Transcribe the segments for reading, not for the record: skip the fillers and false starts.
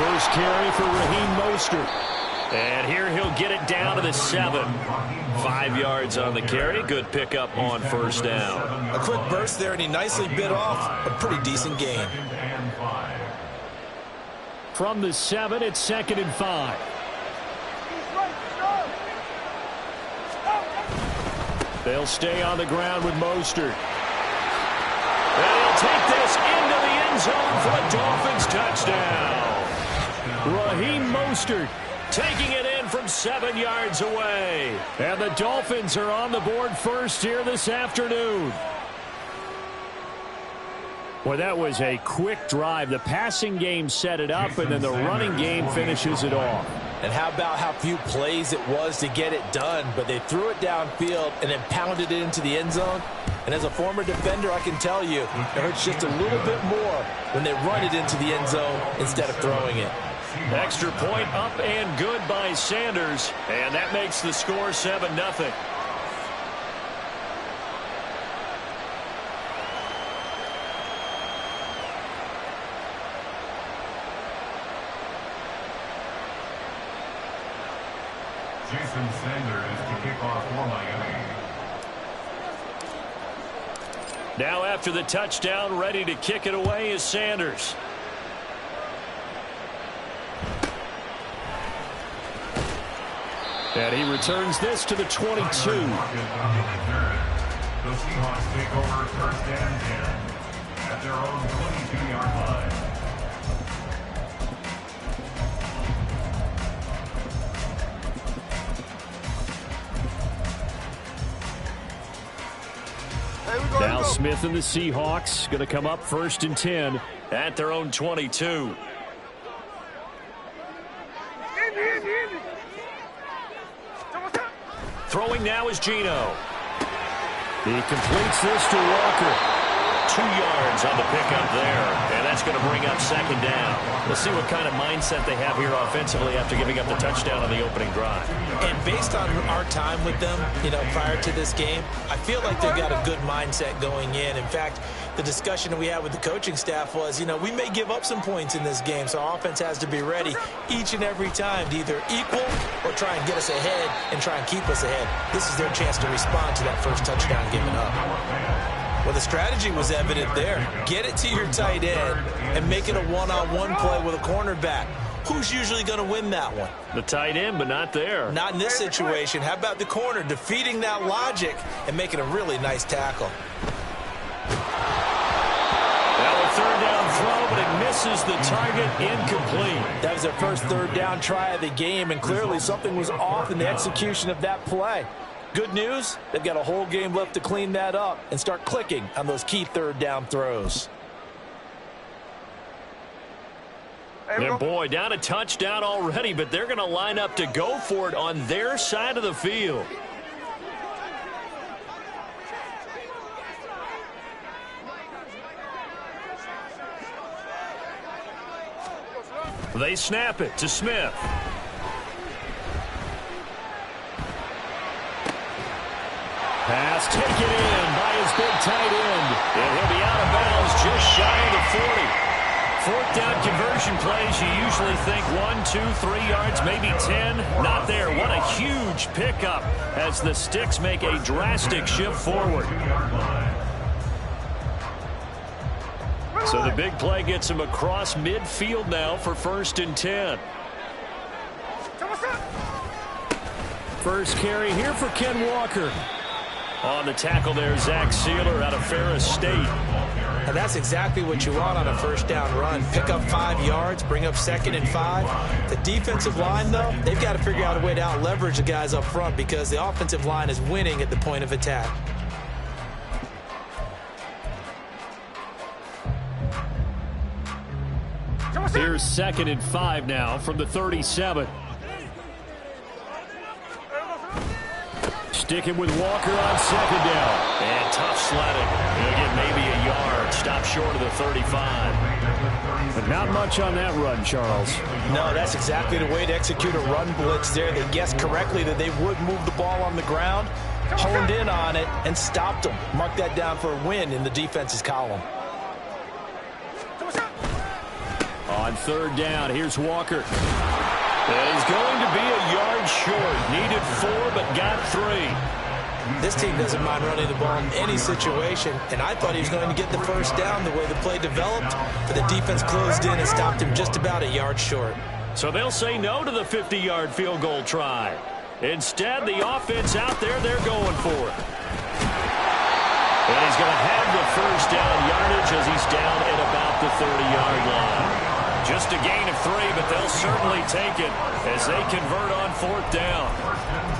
First carry for Raheem Mostert. And here he'll get it down to the 7. 5 yards on the carry. Good pickup on first down. A quick burst there, and he nicely bit off a pretty decent gain. From the 7, it's 2nd and 5. They'll stay on the ground with Mostert. And he'll take this into the end zone for a Dolphins touchdown. Raheem Mostert taking it in from 7 yards away. And the Dolphins are on the board first here this afternoon. Well, that was a quick drive. The passing game set it up, and then the running game finishes it off. And how about how few plays it was to get it done, but they threw it downfield and then pounded it into the end zone. And as a former defender, I can tell you, it hurts just a little bit more when they run it into the end zone instead of throwing it. Extra point up and good by Sanders, and that makes the score 7-0. Jason Sanders to kick off for Miami. Now after the touchdown, ready to kick it away is Sanders. And he returns this to the 22. The Seahawks take over first and 10 at their own 22-yard line. Now Smith and the Seahawks going to come up 1st and 10 at their own 22. Throwing now is Geno. He completes this to Walker. 2 yards on the pickup there, and that's going to bring up 2nd down. Let's see what kind of mindset they have here offensively after giving up the touchdown on the opening drive. And based on our time with them, prior to this game, I feel like they've got a good mindset going in. In fact, the discussion that we had with the coaching staff was, we may give up some points in this game, so our offense has to be ready each and every time to either equal or try and get us ahead and try and keep us ahead. This is their chance to respond to that first touchdown given up. Well, the strategy was evident there. Get it to your tight end and make it a one-on-one play with a cornerback. Who's usually going to win that one? The tight end, but not there. Not in this situation. How about the corner defeating that logic and making a really nice tackle? Now a 3rd down throw, but it misses the target, incomplete. That was their first 3rd down try of the game, and clearly something was off in the execution of that play. Good news, they've got a whole game left to clean that up and start clicking on those key 3rd down throws. And boy, down a touchdown already, but they're going to line up to go for it on their side of the field. They snap it to Smith. Pass taken in by his big tight end. And he'll be out of bounds just shy of the 40. 4th down conversion plays, you usually think 1, 2, 3 yards, maybe 10. Not there. What a huge pickup as the Sticks make a drastic shift forward. So the big play gets him across midfield now for 1st and 10. First carry here for Ken Walker. On the tackle there, Zach Sealer out of Ferris State. And that's exactly what you want on a 1st down run. Pick up 5 yards, bring up 2nd and 5. The defensive line, though, they've got to figure out a way to out-leverage the guys up front because the offensive line is winning at the point of attack. Here's 2nd and 5 now from the 37. Sticking with Walker on 2nd down. And tough sledding. He'll get maybe a yard. Stop short of the 35. But not much on that run, Charles. No, that's exactly the way to execute a run blitz there. They guessed correctly that they would move the ball on the ground, honed in on it, and stopped them. Mark that down for a win in the defense's column. On third down, here's Walker. And he's going to be a yard short. Needed 4, but got 3. This team doesn't mind running the ball in any situation, and I thought he was going to get the first down the way the play developed, but the defense closed in and stopped him just about a yard short. So they'll say no to the 50-yard field goal try. Instead, the offense out there, they're going for it. And he's going to have the first down yardage as he's down at about the 30-yard line. Just a gain of 3, but they'll certainly take it as they convert on 4th down.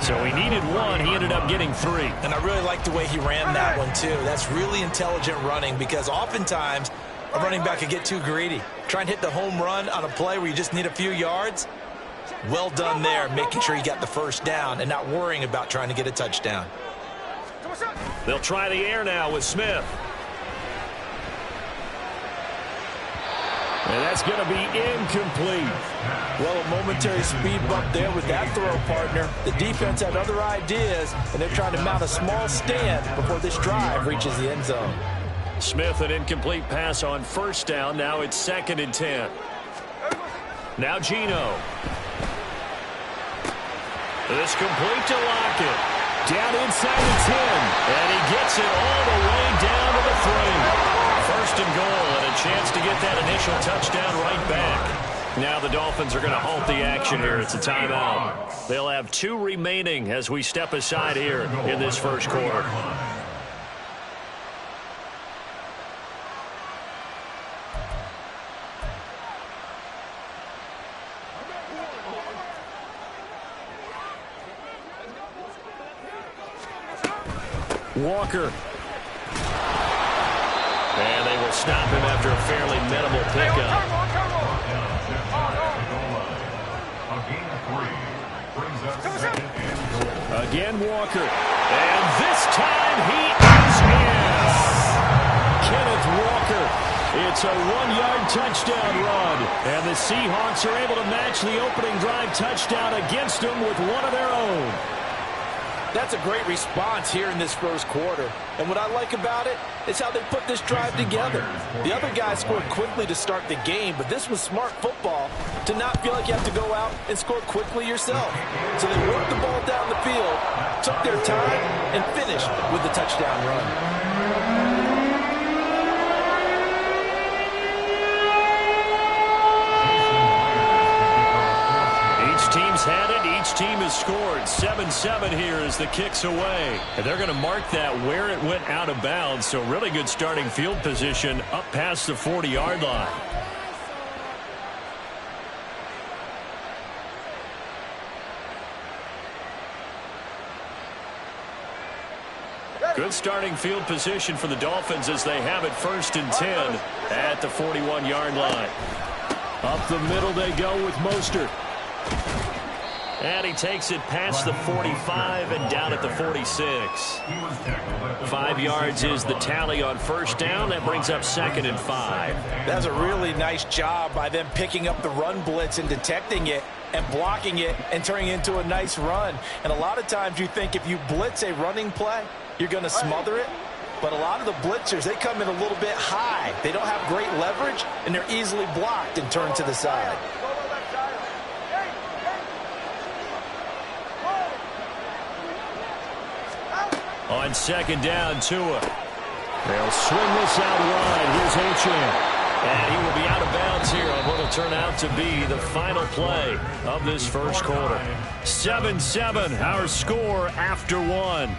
So he needed 1. He ended up getting 3. And I really like the way he ran that one, too. That's really intelligent running because oftentimes a running back can get too greedy. Try and hit the home run on a play where you just need a few yards. Well done there, making sure he got the first down and not worrying about trying to get a touchdown. They'll try the air now with Smith. And that's going to be incomplete. Well, a momentary speed bump there with that throw, partner. The defense had other ideas, and they're trying to mount a small stand before this drive reaches the end zone. Smith, an incomplete pass on first down. Now it's 2nd and 10. Now Geno. This complete to Lockett. Down inside the 10. And he gets it all the way down to the 3. 1st and goal, and a chance to get that initial touchdown right back. Now the Dolphins are going to halt the action here. It's a timeout. They'll have 2 remaining as we step aside here in this first quarter. Walker. And they will stop him after a fairly minimal pickup. Again, Walker. And this time he is in. Kenneth Walker. It's a 1-yard touchdown run. And the Seahawks are able to match the opening drive touchdown against them with one of their own. That's a great response here in this first quarter. And what I like about it is how they put this drive together. The other guys scored quickly to start the game, but this was smart football to not feel like you have to go out and score quickly yourself. So they worked the ball down the field, took their time, and finished with the touchdown run. Team's had it. Each team has scored. 7-7 here as the kick's away. And they're going to mark that where it went out of bounds. So really good starting field position up past the 40-yard line. Good starting field position for the Dolphins as they have it 1st and 10 at the 41-yard line. Up the middle they go with Mostert. And he takes it past the 45 and down at the 46. 5 yards is the tally on first down. That brings up 2nd and 5. That's a really nice job by them picking up the run blitz and detecting it and blocking it and turning it into a nice run. And a lot of times you think if you blitz a running play, you're going to smother it. But a lot of the blitzers, they come in a little bit high. They don't have great leverage, and they're easily blocked and turned to the side. On 2nd down, Tua. They'll swing this out wide. Here's Achane. And he will be out of bounds here on what will turn out to be the final play of this first quarter. 7-7, our score after 1.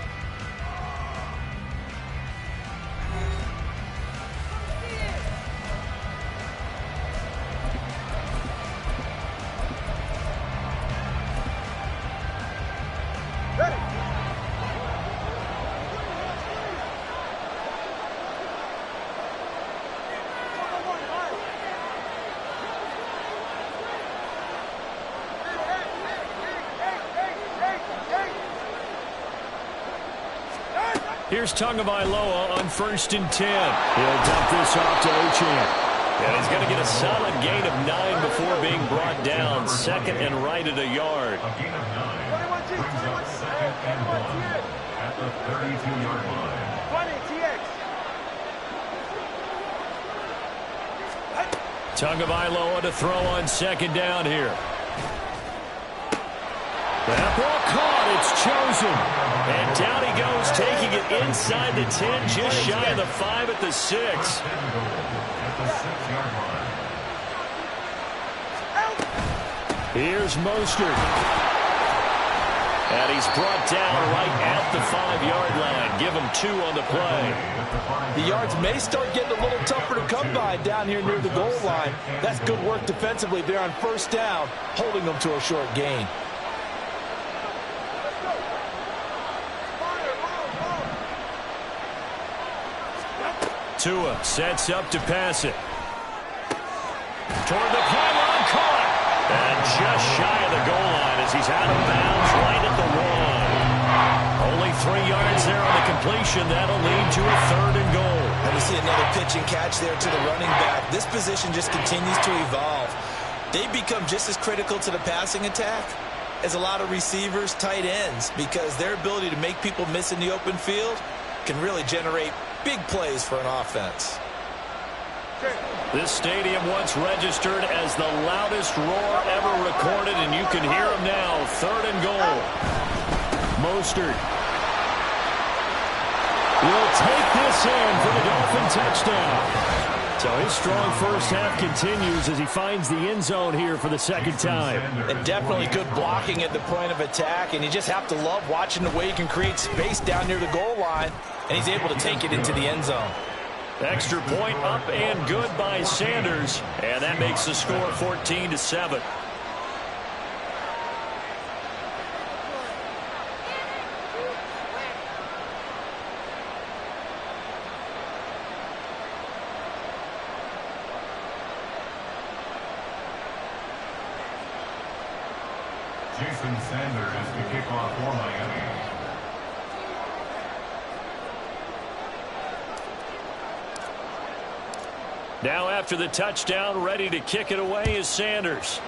Here's Tagovailoa on 1st and 10. He'll dump this off to Achane. And he's going to get a solid gain of 9 before being brought down. 2nd and right at a yard. A gain of 9 brings up 2nd and 1 at the 32-yard line. Tagovailoa to throw on second down here. That ball caught. It's chosen. And down he goes, taking it inside the 10, just shy of the 5 at the 6. Here's Mostert. And he's brought down right at the 5-yard line. Give him 2 on the play. The yards may start getting a little tougher to come by down here near the goal line. That's good work defensively there on first down, holding them to a short gain. Tua sets up to pass it. Toward the pylon, caught. And just shy of the goal line as he's out of bounds right at the 1. Only 3 yards there on the completion. That'll lead to a 3rd and goal. And we see another pitch and catch there to the running back. This position just continues to evolve. They become just as critical to the passing attack as a lot of receivers, tight ends, because their ability to make people miss in the open field can really generate big plays for an offense. This stadium once registered as the loudest roar ever recorded, and you can hear him now. 3rd and goal. Mostert will take this in for the Dolphin touchdown. So his strong first half continues as he finds the end zone here for the 2nd time. And definitely good blocking at the point of attack, and you just have to love watching the way he can create space down near the goal line, and he's able to take it into the end zone. Extra point up and good by Sanders, and that makes the score 14-7. Jason Sanders to kick off for Miami. Now after the touchdown, ready to kick it away is Sanders.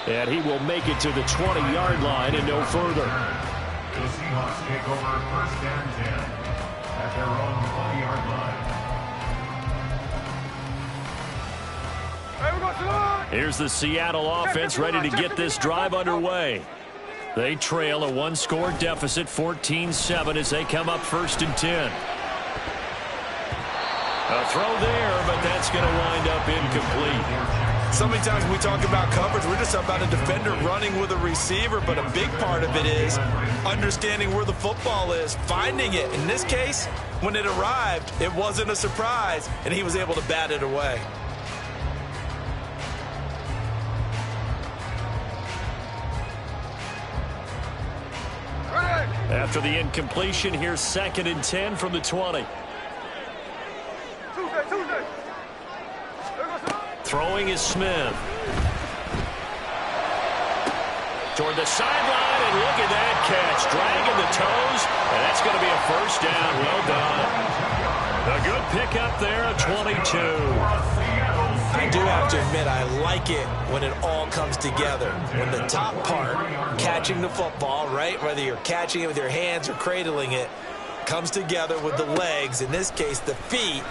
And he will make it to the 20-yard line and no further. The Seahawks take over 1st and 10 at their own 20-yard line. Here's the Seattle offense ready to get this drive underway. They trail a 1-score deficit, 14-7, as they come up 1st and 10. A throw there, but that's going to wind up incomplete. So many times when we talk about coverage, we're just about a defender running with a receiver, but a big part of it is understanding where the football is, finding it. In this case, when it arrived, it wasn't a surprise, and he was able to bat it away. After the incompletion, here's 2nd and 10 from the 20. Throwing is Smith. Toward the sideline, and look at that catch. Dragging the toes, and that's going to be a 1st down. Well done. A good pickup there, a 22. I do have to admit, I like it when it all comes together. When the top part, catching the football, right, whether you're catching it with your hands or cradling it, comes together with the legs, in this case the feet,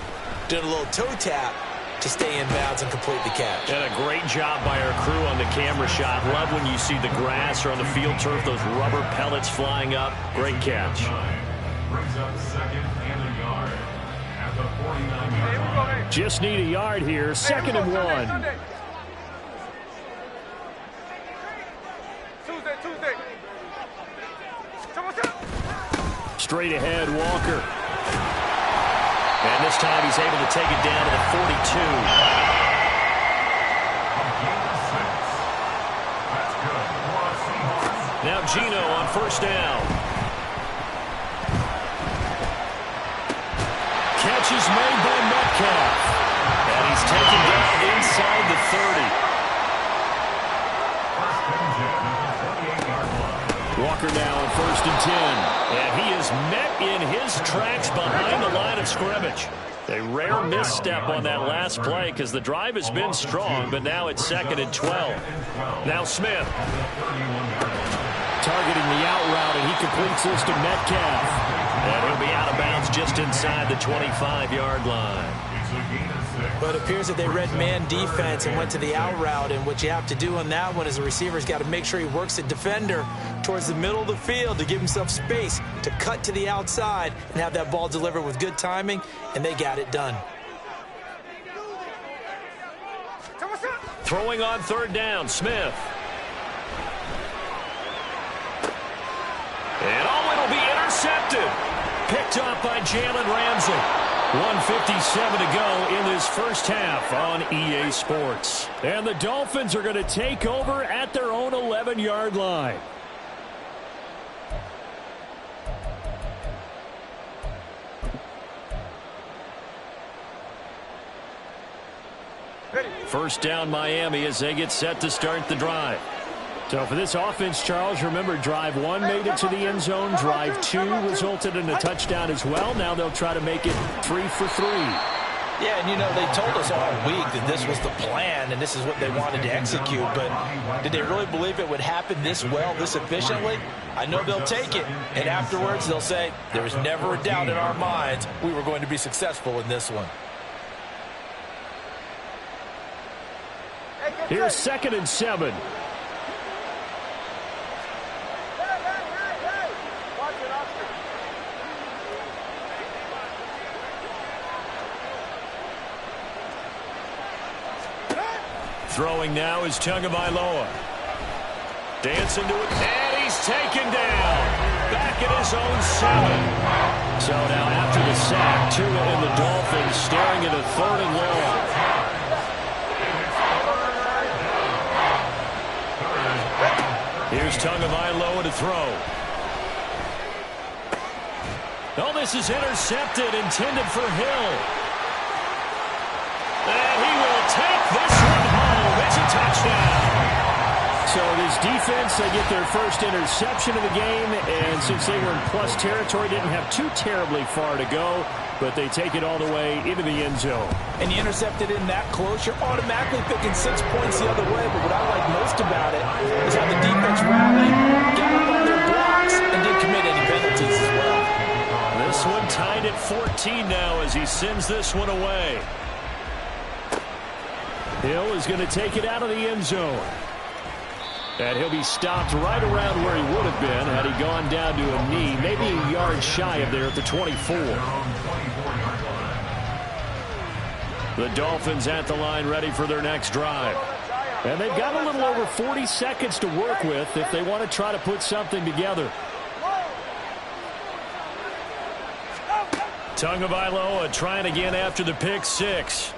doing a little toe tap to stay in bounds and complete the catch. And a great job by our crew on the camera shot. Love when you see the grass or on the field turf, those rubber pellets flying up. Great catch. Brings up 2nd and a yard at the 49-yard line. Just need a yard here, 2nd and 1. Straight ahead, Walker. And this time he's able to take it down to the 42. Now Gino on 1st down. Catch is made by Metcalf. And he's taken down inside the 30. Walker now on 1st and 10. And he is met in his tracks behind the line of scrimmage. A rare misstep on that last play because the drive has been strong, but now it's 2nd and 12. Now Smith. Targeting the out route, and he completes this to Metcalf. And he'll be out just inside the 25-yard line. But it appears that they read man defense and went to the out route, and what you have to do on that one is the receiver's got to make sure he works the defender towards the middle of the field to give himself space to cut to the outside and have that ball delivered with good timing, and they got it done. Throwing on third down, Smith. And it'll be intercepted. Picked off by Jalen Ramsey. 1:57 to go in this first half on EA Sports. And the Dolphins are going to take over at their own 11-yard line. First down Miami as they get set to start the drive. So for this offense, Charles, remember, drive 1 made it to the end zone. Drive 2 resulted in a touchdown as well. Now they'll try to make it 3 for 3. Yeah, and they told us all week that this was the plan and this is what they wanted to execute. But did they really believe it would happen this well, this efficiently? I know they'll take it. And afterwards, they'll say, there was never a doubt in our minds we were going to be successful in this one. Here's 2nd and 7. Throwing now is Tagovailoa. Dancing to it, and he's taken down. Back at his own 7. So now after the sack, Tua and the Dolphins staring at a 3rd and long. Here's Tagovailoa to throw. Oh, this is intercepted, intended for Hill. And he will take this one home. It's a touchdown. So this defense, they get their first interception of the game, and since they were in plus territory, didn't have too terribly far to go, but they take it all the way into the end zone. And you intercepted in that close, you're automatically picking 6 points the other way, but what I like most about it is how the defense rallied, got up on their blocks, and didn't commit any penalties as well. This one tied at 14 now as he sends this one away. Hill is going to take it out of the end zone. And he'll be stopped right around where he would have been had he gone down to a knee, maybe a yard shy of there at the 24. The Dolphins at the line ready for their next drive. And they've got a little over 40 seconds to work with if they want to try to put something together. Tagovailoa trying again after the pick 6.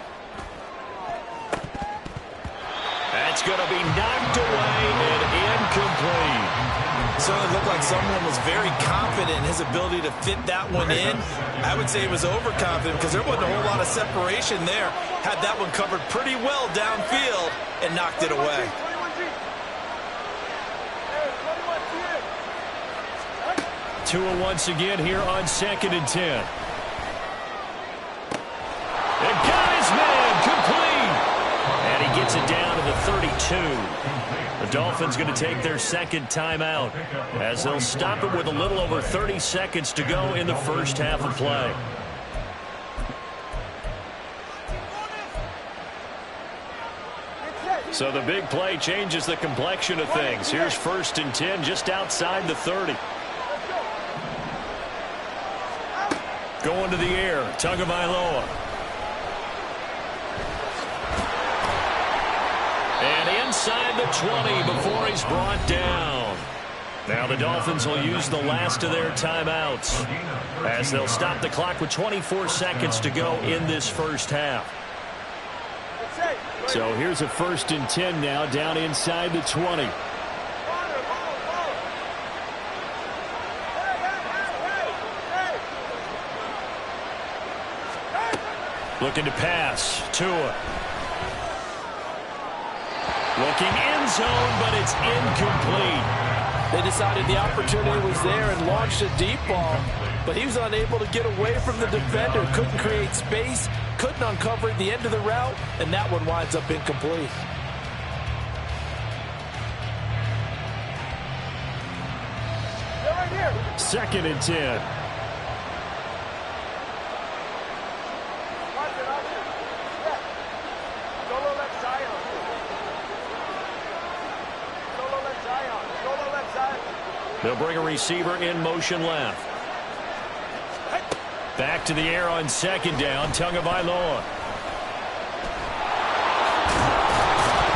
That's going to be knocked away and incomplete. So it looked like someone was very confident in his ability to fit that one in. I would say he was overconfident because there wasn't a whole lot of separation there. Had that one covered pretty well downfield and knocked it away. Tua once again here on 2nd and 10. And got his man complete. And he gets it down to the 32. The Dolphins going to take their 2nd timeout as they'll stop it with a little over 30 seconds to go in the first half of play. So the big play changes the complexion of things. Here's 1st and 10 just outside the 30. Going to the air, Tagovailoa. And inside the 20 before he's brought down. Now the Dolphins will use the last of their timeouts as they'll stop the clock with 24 seconds to go in this first half. So here's a 1st and 10 now down inside the 20. Looking to pass. Tua. Looking end zone, but it's incomplete. They decided the opportunity was there and launched a deep ball, but he was unable to get away from the defender. Couldn't create space, couldn't uncover the end of the route, and that one winds up incomplete. Second and 10. They'll bring a receiver in motion left. Back to the air on second down. Tagovailoa.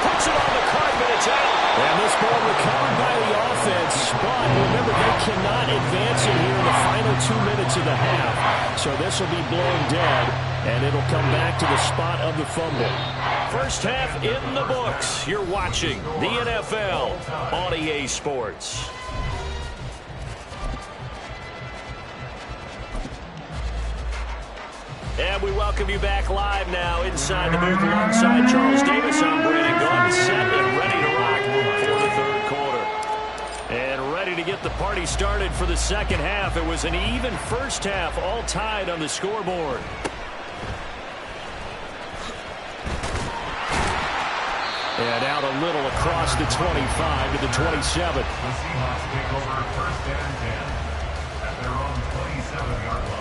Puts it on the carpet. It's out. And this ball recovered by the offense. But remember, they cannot advance it here in the final 2 minutes of the half. So this will be blown dead, and it'll come back to the spot of the fumble. First half in the books. You're watching the NFL on EA Sports. And we welcome you back live now inside the booth alongside Charles Davis. I'm Brandon Gaudin, set and ready to rock for the third quarter. And ready to get the party started for the second half. It was an even first half, all tied on the scoreboard. And out a little across the 25 to the 27. The Seahawks take over first and 10 at their own 27-yard line.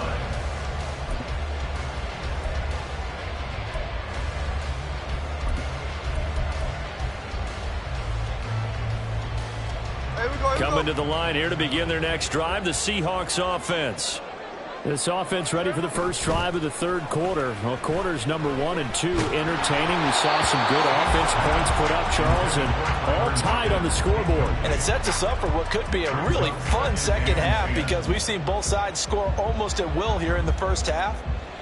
Coming to the line here to begin their next drive, the Seahawks offense. This offense ready for the first drive of the third quarter. Well, quarters number 1 and 2 entertaining. We saw some good offense points put up, Charles, and all tied on the scoreboard. And it sets us up for what could be a really fun second half because we've seen both sides score almost at will here in the first half.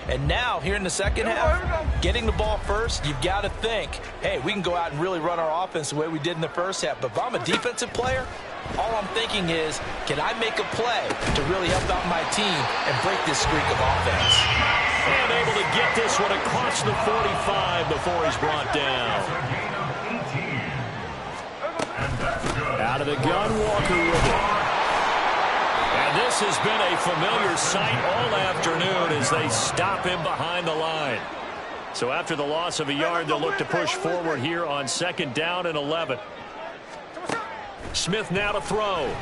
And now, here in the second half, getting the ball first, you've got to think, hey, we can go out and really run our offense the way we did in the first half. But if I'm a defensive player, all I'm thinking is, can I make a play to really help out my team and break this streak of offense? And able to get this one across the 45 before he's brought down. Out of the gun, Walker with it. And this has been a familiar sight all afternoon as they stop him behind the line. So after the loss of a yard, they'll look to push forward here on second down and 11. Smith now to throw. Oh,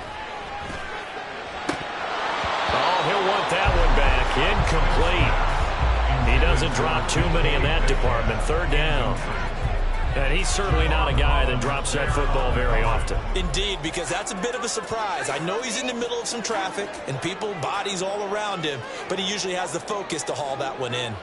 he'll want that one back. Incomplete. He doesn't drop too many in that department. Third down. And he's certainly not a guy that drops that football very often. Indeed, because that's a bit of a surprise. I know he's in the middle of some traffic and people, bodies all around him, but he usually has the focus to haul that one in.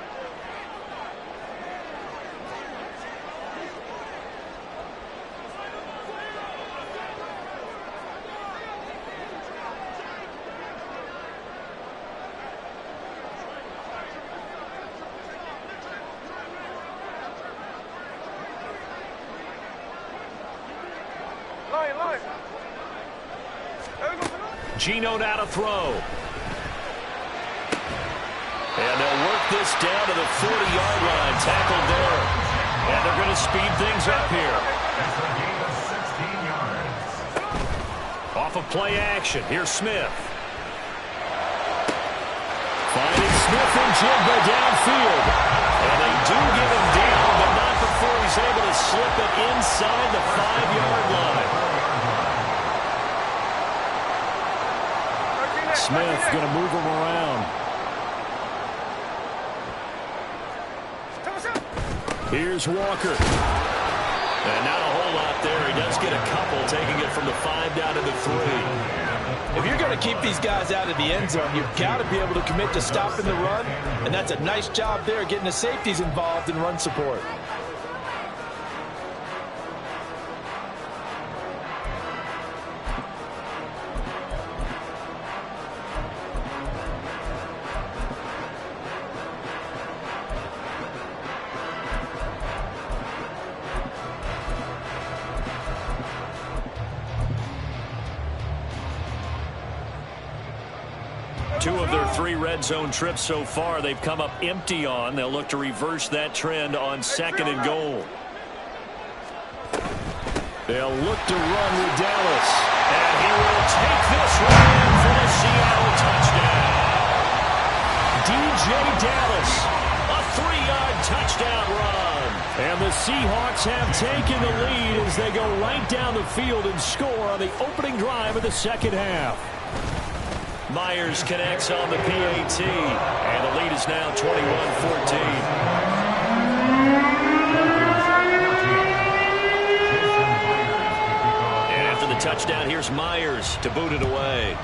Geno now to throw. And they'll work this down to the 40-yard line. Tackled there. And they're going to speed things up here. Off of play action. Here's Smith. Finding Smith and Jigba downfield. And they do get him down, but not before he's able to slip it inside the 5-yard line. Smith going to move him around. Here's Walker. And not a whole lot there. He does get a couple, taking it from the 5 down to the 3. If you're going to keep these guys out of the end zone, you've got to be able to commit to stopping the run. And that's a nice job there, getting the safeties involved in run support. Two of their 3 red zone trips so far they've come up empty on. They'll look to reverse that trend on second and goal. They'll look to run with Dallas. And he will take this one in for the Seattle touchdown. DJ Dallas, a 3-yard touchdown run. And the Seahawks have taken the lead as they go right down the field and score on the opening drive of the second half. Myers connects on the PAT, and the lead is now 21-14. And after the touchdown. Here's Myers to boot it away.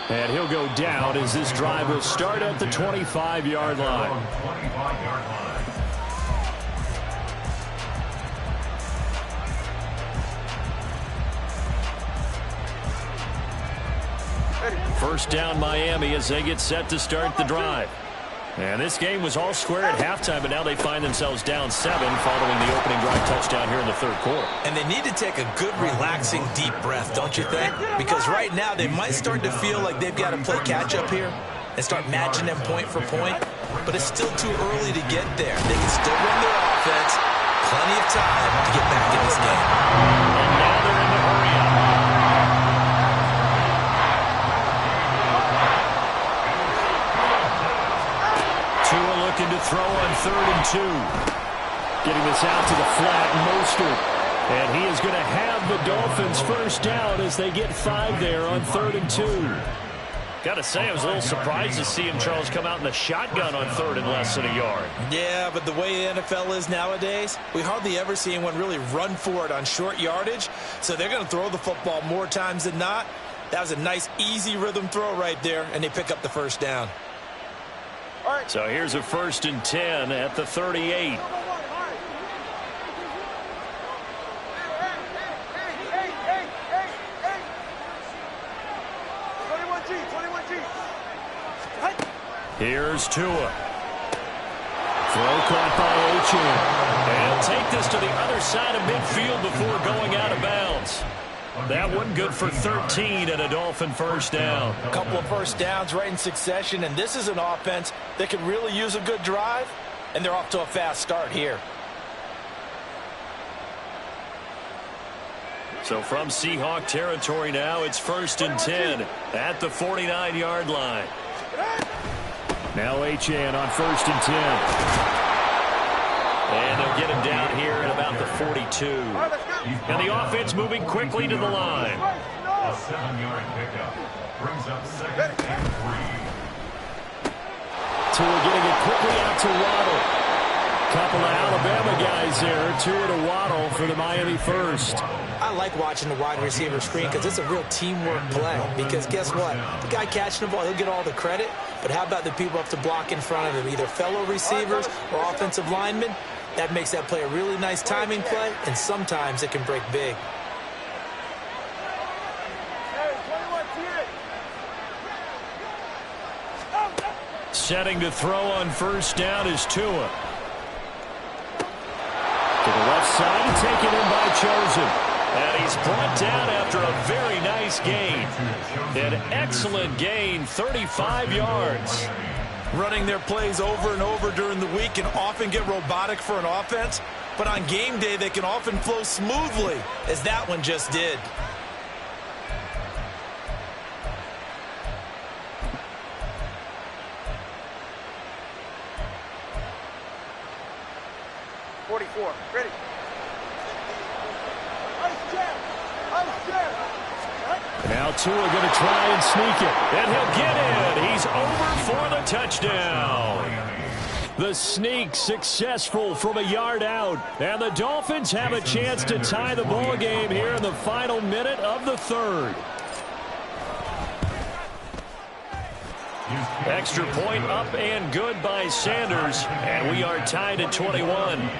And he'll go down as this drive will start at the 25-yard line. First down Miami as they get set to start the drive. And this game was all square at halftime, but now they find themselves down 7 following the opening drive touchdown here in the third quarter. And they need to take a good, relaxing, deep breath, don't you think? Because right now they might start to feel like they've got to play catch-up here and start matching them point for point. But it's still too early to get there. They can still run their offense. Plenty of time to get back in this game. And now they're in the hurry-up. Looking to throw on 3rd and 2. Getting this out to the flat, Mostert. And he is going to have the Dolphins first down as they get 5 there on 3rd and 2. Got to say, I was a little surprised to see him, Charles, come out in the shotgun on 3rd and less than a yard. Yeah, but the way the NFL is nowadays, we hardly ever see anyone really run for it on short yardage. So they're going to throw the football more times than not. That was a nice, easy rhythm throw right there, and they pick up the first down. So here's a 1st and 10 at the 38. Here's Tua. Throw caught by Achane. And he'll take this to the other side of midfield before going out of bounds. That one good for 13 and a Dolphin first down. A couple of first downs right in succession, and this is an offense that could really use a good drive, and they're off to a fast start here. So from Seahawk territory now, it's 1st and 10 at the 49-yard line. Now Achane on 1st and 10. And they'll get him down here at about the 42. And the offense moving quickly to the line. A 7-yard pickup brings up 2nd and 3. Tua getting it quickly out to Waddle. Couple of Alabama guys there. Tua to Waddle for the Miami first. I like watching the wide receiver screen because it's a real teamwork play. Because guess what? The guy catching the ball, he'll get all the credit. But how about the people up to block in front of him, either fellow receivers or offensive linemen? That makes that play a really nice timing play, and sometimes it can break big. Setting to throw on first down is Tua. To the left side and taken in by Chosen. And he's brought down after a very nice gain. An excellent gain, 35 yards. Running their plays over and over during the week can often get robotic for an offense, but on game day they can often flow smoothly, as that one just did. Ready. Now Tua going to try and sneak it. And he'll get it. He's over for the touchdown. The sneak successful from a yard out. And the Dolphins have a chance to tie the ball game here in the final minute of the third. Extra point up and good by Sanders. And we are tied at 21.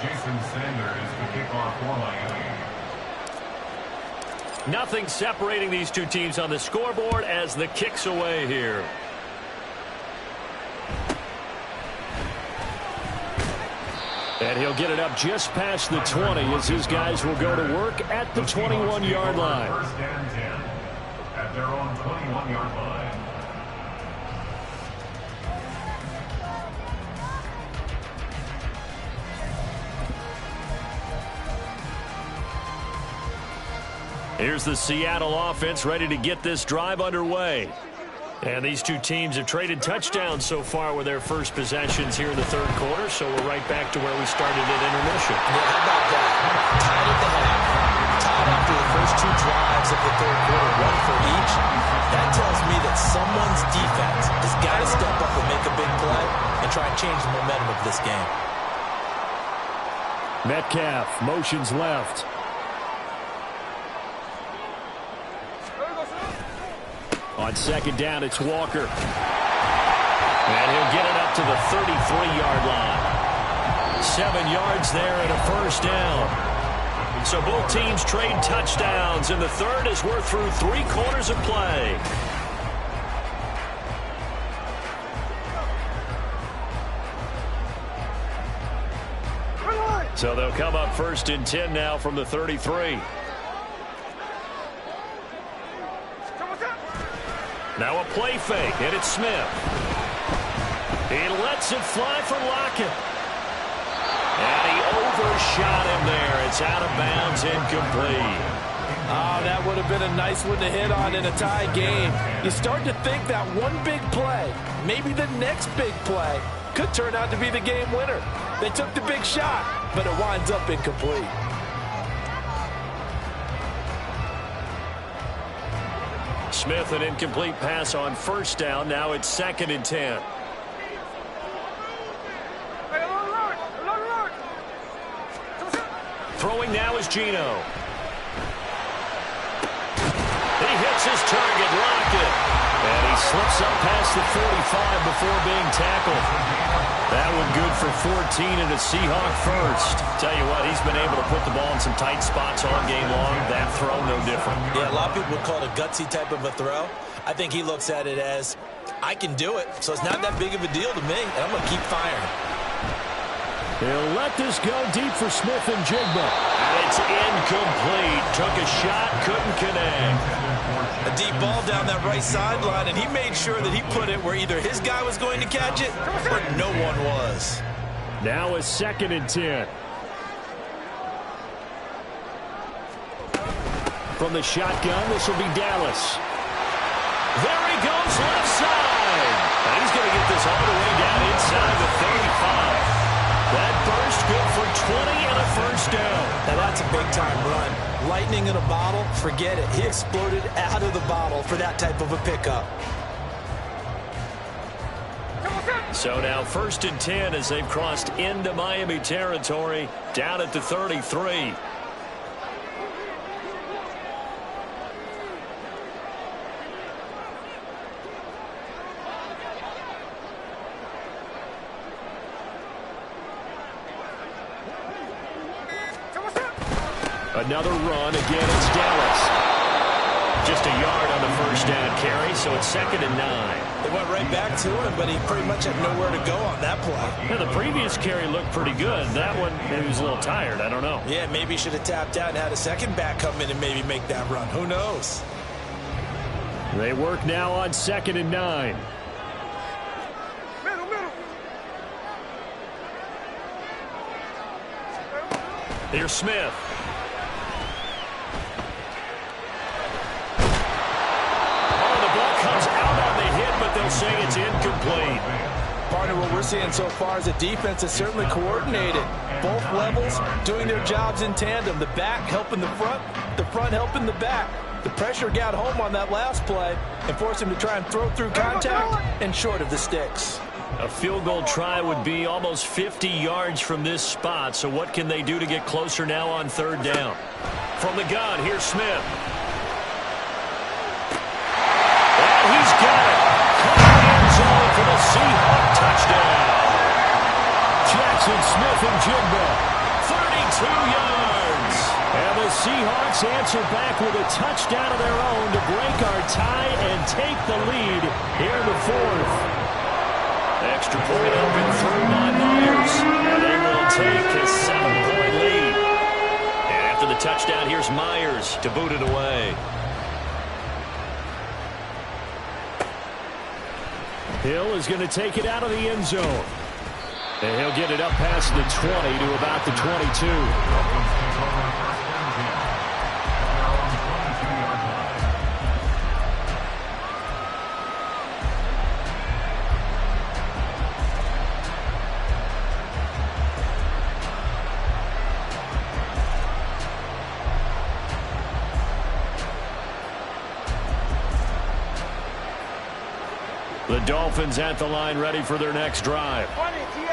Jason Sanders, the kickoff for Miami. Nothing separating these two teams on the scoreboard as the kick's away here. And he'll get it up just past the 20 as his guys will go to work at the 21-yard line. First and 10 at their own 21-yard line. Here's the Seattle offense ready to get this drive underway. And these two teams have traded touchdowns so far with their first possessions here in the third quarter, so we're right back to where we started at intermission. Yeah, how about that? Tied at the half, tied after the first two drives of the third quarter, one for each. That tells me that someone's defense has got to step up and make a big play and try and change the momentum of this game. Metcalf motions left. On second down, it's Walker. And he'll get it up to the 33-yard line. 7 yards there and a first down. So both teams trade touchdowns, and the third as we're through 3 quarters of play. So they'll come up first and 10 now from the 33. Now a play fake, and it's Smith. He lets it fly for Lockett. And he overshot him there. It's out of bounds, incomplete. Oh, that would have been a nice one to hit on in a tie game. You start to think that one big play, maybe the next big play, could turn out to be the game winner. They took the big shot, but it winds up incomplete. Smith, an incomplete pass on first down. Now it's second and 10. Throwing now is Geno. He hits his target, Lockett. And he slips up past the 45 before being tackled. That one good for 14 and a Seahawk first. Tell you what, he's been able to put the ball in some tight spots all game long. That throw, no different. Yeah, a lot of people would call it a gutsy type of a throw. I think he looks at it as, I can do it, so it's not that big of a deal to me, and I'm going to keep firing. He'll let this go deep for Smith and Jigba. And it's incomplete. Took a shot, couldn't connect. A deep ball down that right sideline, and he made sure that he put it where either his guy was going to catch it or no one was. Now a second and 10. From the shotgun, this will be Dallas. There he goes, left side. And he's going to get this all the way down inside the 35. That burst good for 20 and a first down. Now that's a big-time run. Lightning in a bottle, forget it. He exploded out of the bottle for that type of a pickup. So now first and 10 as they've crossed into Miami territory, down at the 33. Another run. Again, it's Dallas. Just a yard on the first down carry, so it's second and 9. They went right back to him, but he pretty much had nowhere to go on that play. Yeah, the previous carry looked pretty good. That one, maybe he was a little tired. I don't know. Yeah, maybe he should have tapped out and had a second back come in and maybe make that run. Who knows? They work now on second and 9. Here's Smith. They'll say it's incomplete. Partner, what we're seeing so far is the defense is certainly coordinated. Both levels doing their jobs in tandem. The back helping the front helping the back. The pressure got home on that last play and forced him to try and throw through contact and short of the sticks. A field goal try would be almost 50 yards from this spot. So what can they do to get closer now on third down? From the gun, here's Smith. And he's got it. For the Seahawk touchdown. Jackson Smith and Jigba, 32 yards. And the Seahawks answer back with a touchdown of their own to break our tie and take the lead here in the fourth. Extra point up and through by Myers. And they will take a 7-point lead. And after the touchdown, here's Myers to boot it away. Hill is going to take it out of the end zone. And he'll get it up past the 20 to about the 22. The Dolphins at the line ready for their next drive.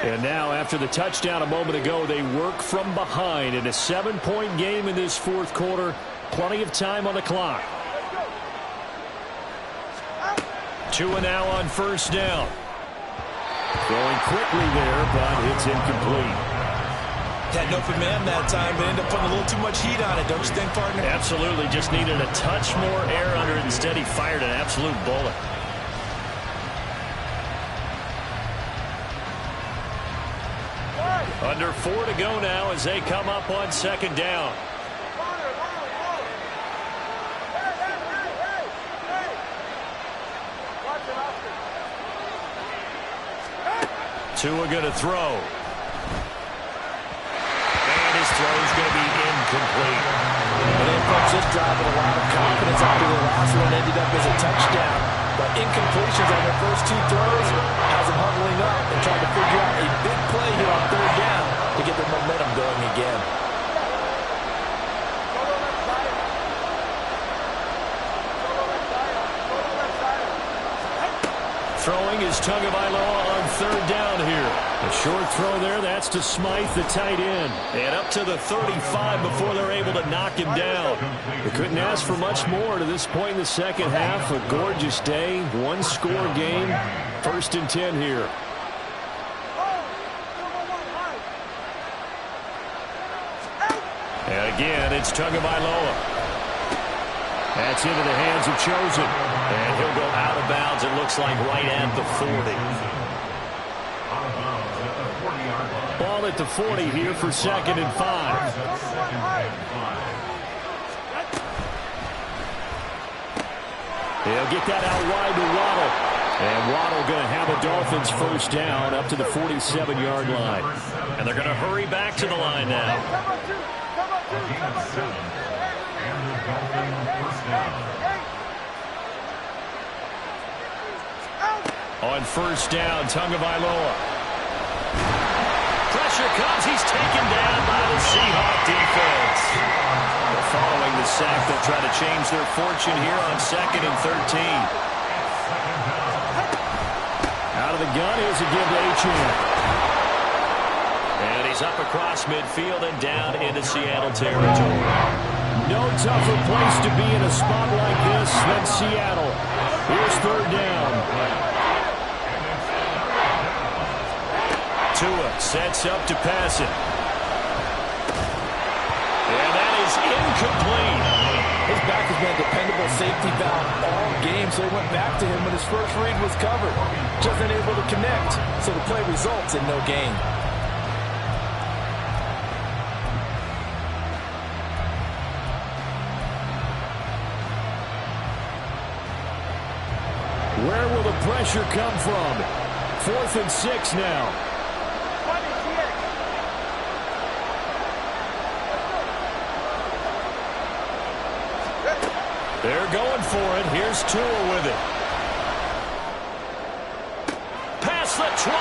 And now after the touchdown a moment ago, they work from behind in a 7-point game in this fourth quarter. Plenty of time on the clock. Tua now on first down. Throwing quickly there, but it's incomplete. Had an open man that time, but ended up putting a little too much heat on it, don't you think, partner? Absolutely. Just needed a touch more air under it. Instead, he fired an absolute bullet. Under 4 to go now as they come up on second down. Tua going to throw. And his throw is going to be incomplete. And they approached this drive with a lot of confidence after the last one ended up as a touchdown. But incompletions on their first 2 throws has them huddling up and trying to figure out a big play here on third down to get their momentum going again. Throwing is Tagovailoa on third down here. A short throw there. That's to Smythe, the tight end. And up to the 35 before they're able to knock him down. They couldn't ask for much more to this point in the second half. A gorgeous day. 1-score game. 1st and 10 here. And again, it's Tagovailoa. That's into the hands of Chosen. And he'll go out of bounds, it looks like, right at the 40. Ball at the 40 here for 2nd and 5. He'll get that out wide to Waddle. And Waddle going to have a Dolphins first down up to the 47-yard line. And they're going to hurry back to the line now. On first down, Tagovailoa. Pressure comes. He's taken down by the Seahawks defense. Following the sack, they'll try to change their fortune here on 2nd and 13. Out of the gun, here's a give to Achane. And he's up across midfield and down into Seattle territory. No tougher place to be in a spot like this than Seattle. Here's third down. Tua sets up to pass it. And that is incomplete. His back has been a dependable safety valve all game, so he went back to him when his first read was covered. Just unable to connect, so the play results in no gain. Where will the pressure come from? 4th and 6 now. They're going for it. Here's Tua with it. Past the 20.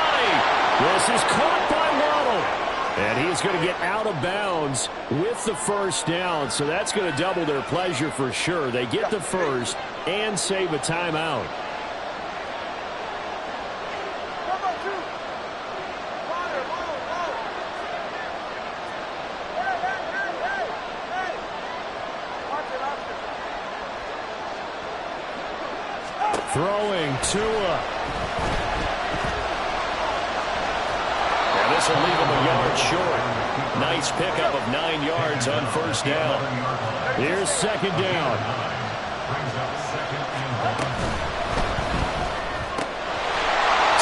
This is caught by Waddle. And he's going to get out of bounds with the first down. So that's going to double their pleasure for sure. They get the first and save a timeout. Throwing Tua. And this will leave him a yard short. Nice pickup of 9 yards on first down. Here's second down.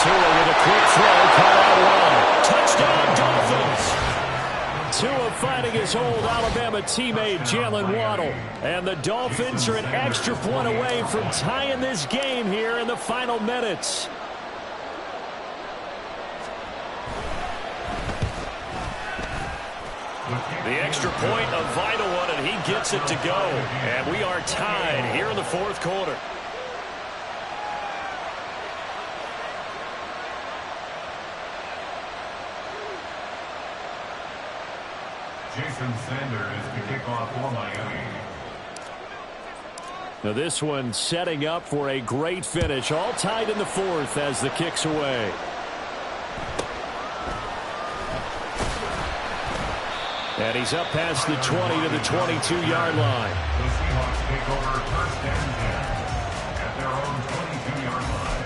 Tua with a quick throw. Caught out wide. Touchdown Dolphins. Tua fighting his old Alabama teammate Jalen Waddle. And the Dolphins are an extra point away from tying this game here in the final minutes. The extra point, a vital one, and he gets it to go. And we are tied here in the fourth quarter. Jason Sanders to kick off for Miami. Now this one setting up for a great finish. All tied in the fourth as the kick's away. And he's up past the 20 to the 22-yard line. The Seahawks take over first and 10 at their own 22-yard line.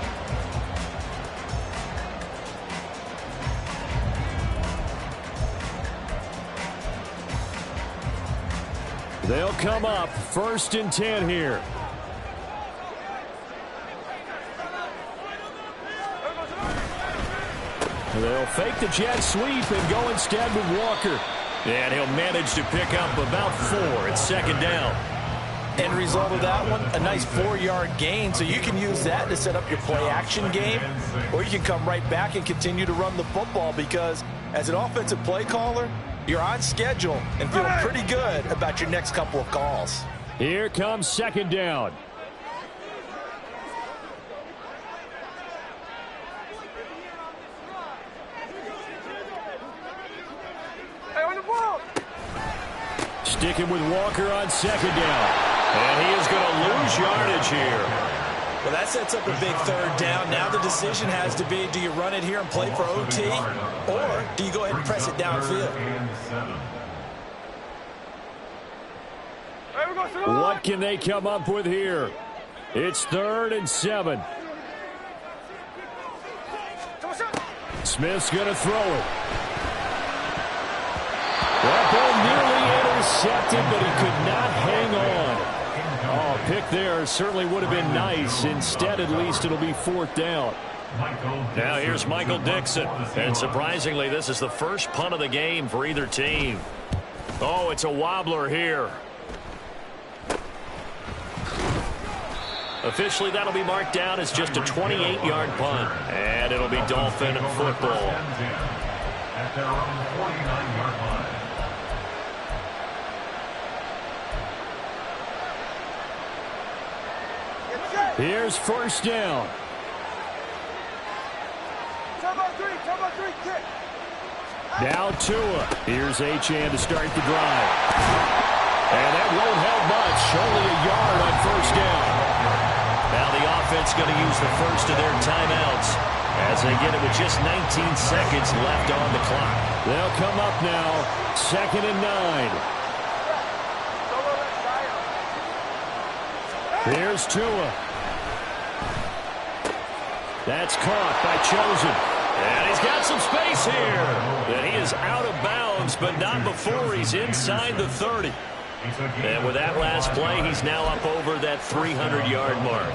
They'll come up first and 10 here. They'll fake the jet sweep and go instead with Walker. And he'll manage to pick up about 4. It's second down. End result of that one, a nice 4-yard gain. So you can use that to set up your play-action game, or you can come right back and continue to run the football because as an offensive play caller, you're on schedule and feeling pretty good about your next couple of calls. Here comes second down. Sticking with Walker on second down. And he is going to lose yardage here. Well, that sets up a big third down. Now the decision has to be, do you run it here and play for OT, or do you go ahead and press it downfield? What can they come up with here? It's 3rd and 7. Smith's going to throw it. That ball nearly intercepted, but he could not hang on. Oh, pick there certainly would have been nice. Instead, at least, it'll be 4th down. Now here's Michael Dixon. And surprisingly, this is the first punt of the game for either team. Oh, it's a wobbler here. Officially, that'll be marked down as just a 28-yard punt. And it'll be Dolphin football. At their own 49-yard line. Here's first down. Now Tua. Here's Achane to start the drive. And that won't help much. Only a yard on first down. Now the offense going to use the first of their timeouts as they get it with just 19 seconds left on the clock. They'll come up now. 2nd and 9. Here's Tua. That's caught by Chosen. And he's got some space here. And he is out of bounds, but not before he's inside the 30. And with that last play, he's now up over that 300-yard mark.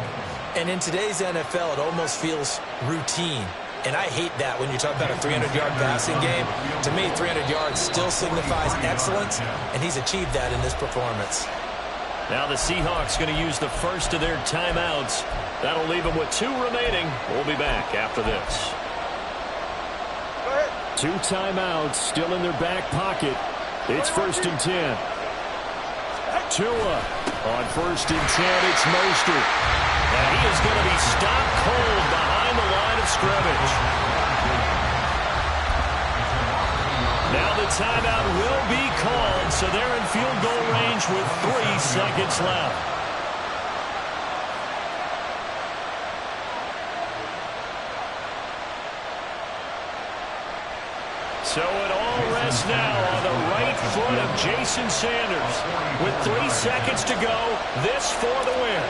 And in today's NFL, it almost feels routine. And I hate that when you talk about a 300-yard passing game. To me, 300 yards still signifies excellence, and he's achieved that in this performance. Now the Seahawks going to use the first of their timeouts. That'll leave them with 2 remaining. We'll be back after this. 2 timeouts still in their back pocket. It's 1st and 10. Tua on 1st and 10. It's Mostert. And he is going to be stopped cold behind the line of scrimmage. Now the timeout will be called, so they're in field goal range with 3 seconds left. So it all rests now on the right foot of Jason Sanders. With 3 seconds to go, this for the win.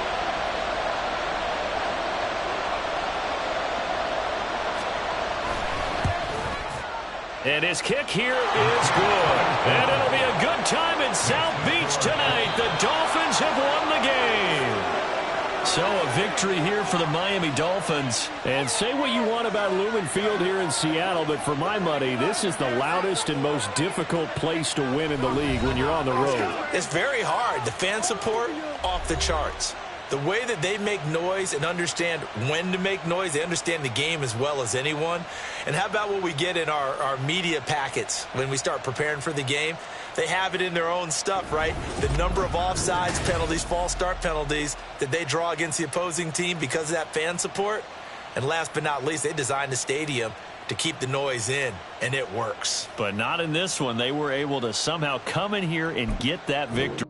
And his kick here is good. And it'll be a good time in South Beach tonight. The Dolphins have won the game. So a victory here for the Miami Dolphins. And say what you want about Lumen Field here in Seattle, but for my money, this is the loudest and most difficult place to win in the league when you're on the road. It's very hard. The fan support, off the charts. The way that they make noise and understand when to make noise, they understand the game as well as anyone. And how about what we get in our media packets when we start preparing for the game? They have it in their own stuff, right? The number of offsides penalties, false start penalties that they draw against the opposing team because of that fan support. And last but not least, they designed the stadium to keep the noise in, and it works. But not in this one. They were able to somehow come in here and get that victory.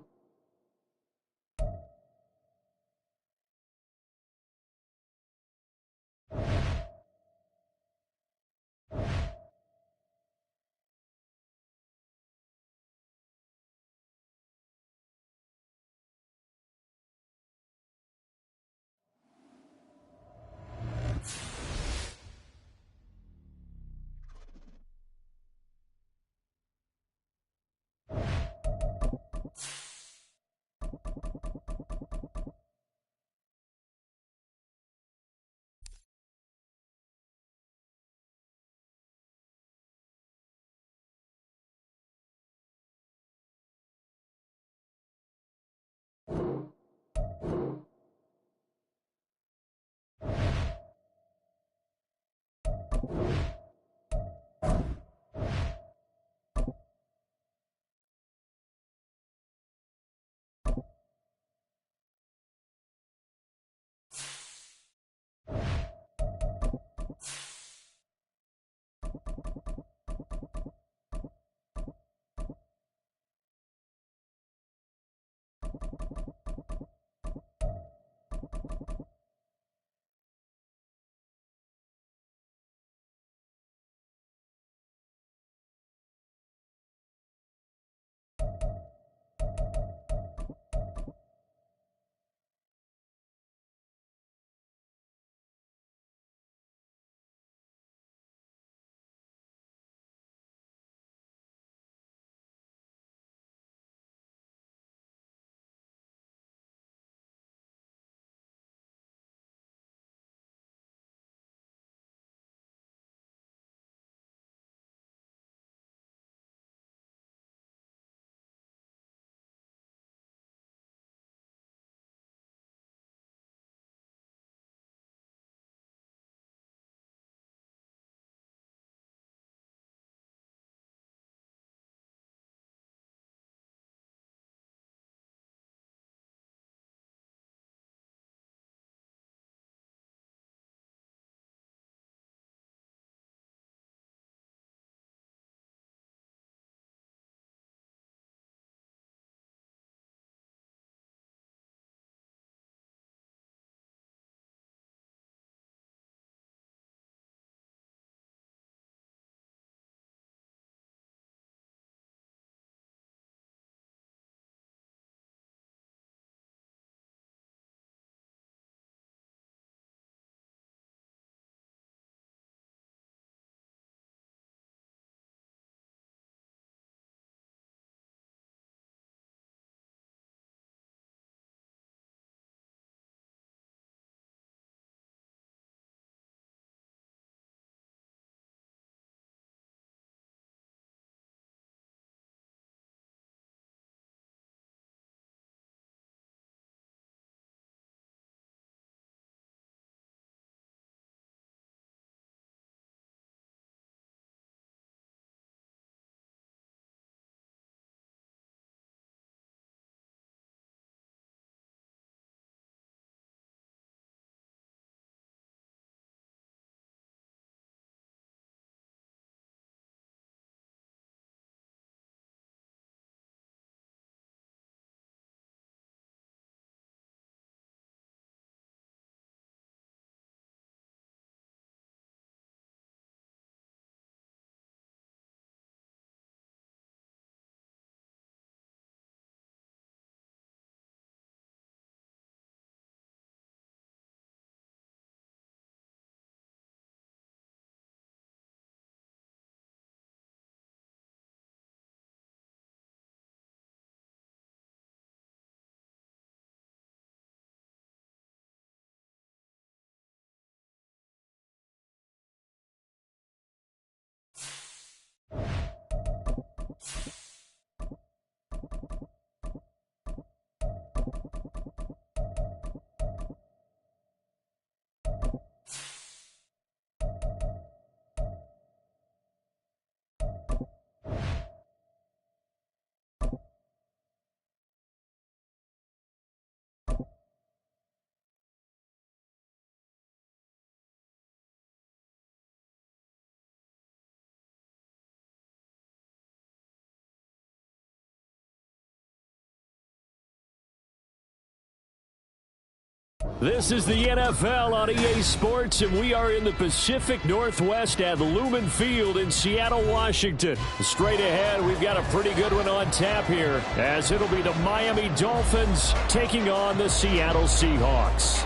This is the NFL on EA Sports, and we are in the Pacific Northwest at Lumen Field in Seattle, Washington. Straight ahead, we've got a pretty good one on tap here, as it'll be the Miami Dolphins taking on the Seattle Seahawks.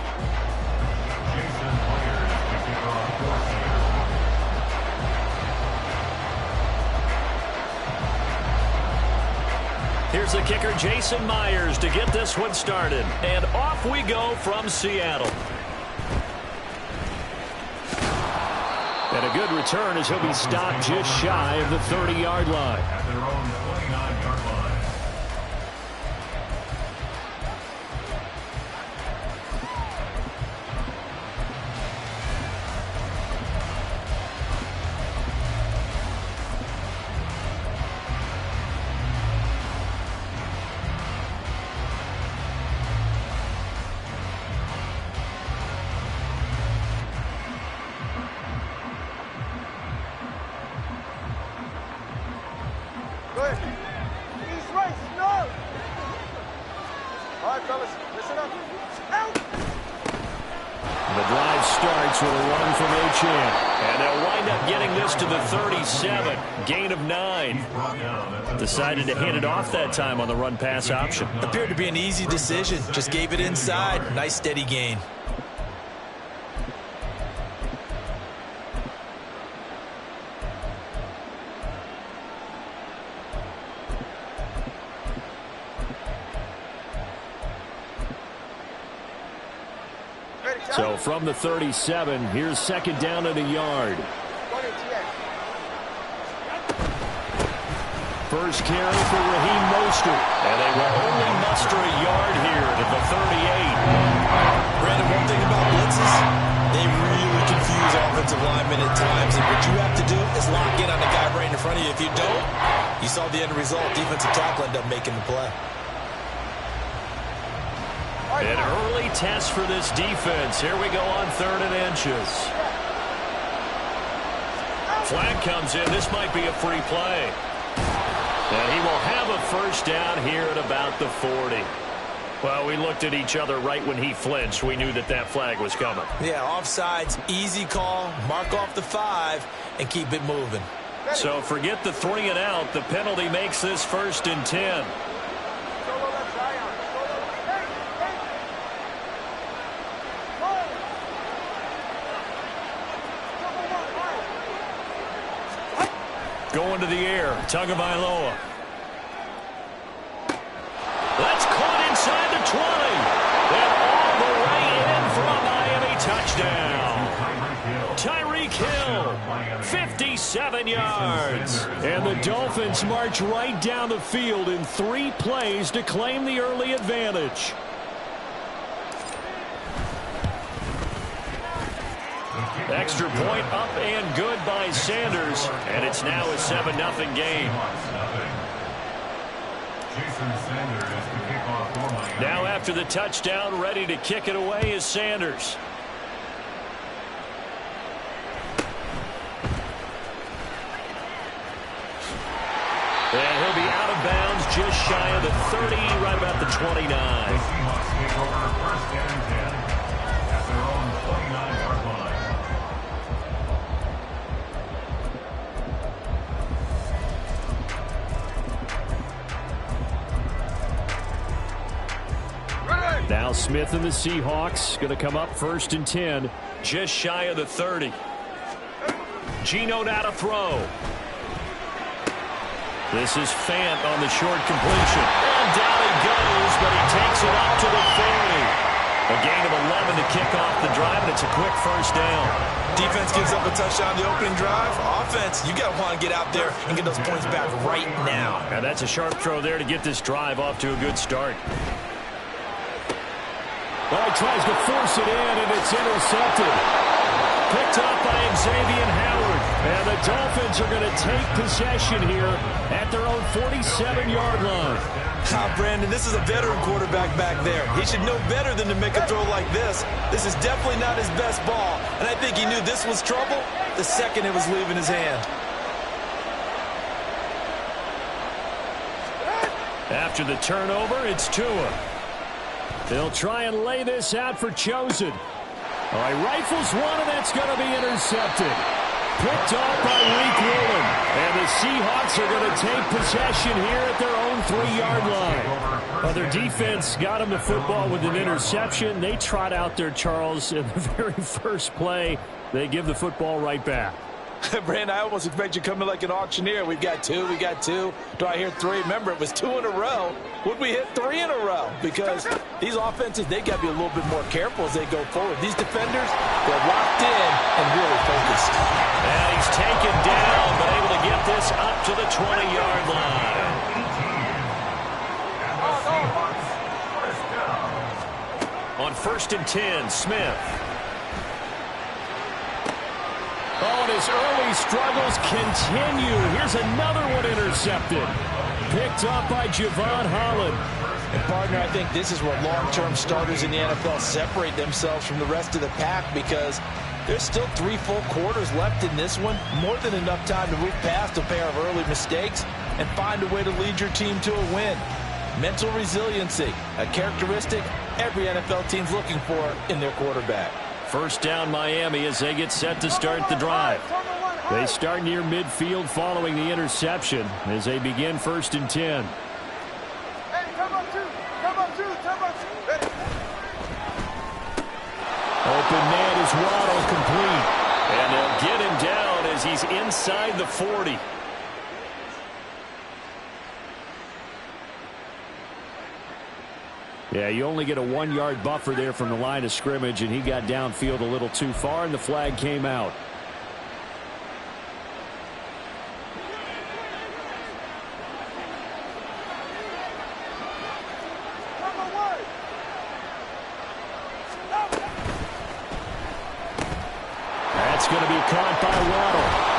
Here's the kicker, Jason Myers, to get this one started. And off we go from Seattle. And a good return as he'll be stopped just shy of the 30-yard line. At their own 29-yard line. Good. East, right, no. All right, fellas, listen up. Out. The drive starts with a run from H.N. And they'll wind up getting this to the 37. Gain of 9. Decided to hand it off that time on the run-pass option. Appeared to be an easy decision. Just gave it inside. Nice steady gain. So from the 37, here's second down and a yard. First carry for Raheem Mostert. And they will only muster a yard here at the 38. Brandon, one thing about blitzes, they really confuse offensive linemen at times. And what you have to do is lock in on the guy right in front of you. If you don't, you saw the end result. Defensive tackle ended up making the play. An early test for this defense. Here we go on 3rd and inches. Flag comes in. This might be a free play. And he will have a first down here at about the 40. Well, we looked at each other right when he flinched. We knew that that flag was coming. Yeah, offsides, easy call. Mark off the 5 and keep it moving. So forget the 3 and out. The penalty makes this 1st and 10. Going to the air, Tagovailoa. That's caught inside the 20. And all the way in for a Miami touchdown. Tyreek Hill, 57 yards. And the Dolphins march right down the field in 3 plays to claim the early advantage. Extra point up and good by Sanders, and it's now a 7-0 game. Now after the touchdown, ready to kick it away is Sanders. And he'll be out of bounds just shy of the 30, right about the 29. The Seahawks take over 1st and 10 at their own 29-yard line. Now Smith and the Seahawks going to come up 1st and 10, just shy of the 30. Geno now to throw. This is Fant on the short completion. And down he goes, but he takes it up to the 40. A gain of 11 to kick off the drive, and it's a quick first down. Defense gives up a touchdown the opening drive. Offense, you got to want to get out there and get those points back right now. And that's a sharp throw there to get this drive off to a good start. Well, he tries to force it in, and it's intercepted. Picked up by Xavier Howard. And the Dolphins are going to take possession here at their own 47-yard line. Brandon, this is a veteran quarterback back there. He should know better than to make a throw like this. This is definitely not his best ball. And I think he knew this was trouble the second it was leaving his hand. After the turnover, it's Tua. They'll try and lay this out for Chosen. All right, rifles one, and that's going to be intercepted. Picked off by Reek Woolen. And the Seahawks are going to take possession here at their own 3-yard line. Well, their defense got them the football with an interception. They trot out there, Charles, in the very first play. They give the football right back. Brand, I almost expect you coming like an auctioneer. We got two. Do I hear three? Remember, it was 2 in a row. Would we hit 3 in a row? Because these offenses, they got to be a little bit more careful as they go forward. These defenders, they're locked in and really focused. And he's taken down, but able to get this up to the 20-yard line. On 1st and 10, Smith. Oh, and his early struggles continue. Here's another one intercepted. Picked up by Javon Holland. And, partner, I think this is where long-term starters in the NFL separate themselves from the rest of the pack, because there's still 3 full quarters left in this one. More than enough time to move past a pair of early mistakes and find a way to lead your team to a win. Mental resiliency, a characteristic every NFL team's looking for in their quarterback. First down Miami as they get set to start the drive. They start near midfield following the interception as they begin 1st and 10. Hey, come on, two. Ready. Open man is Waddle, complete. And they'll get him down as he's inside the 40. Yeah, you only get a 1-yard buffer there from the line of scrimmage, and he got downfield a little too far, and the flag came out. That's going to be caught by Waddle.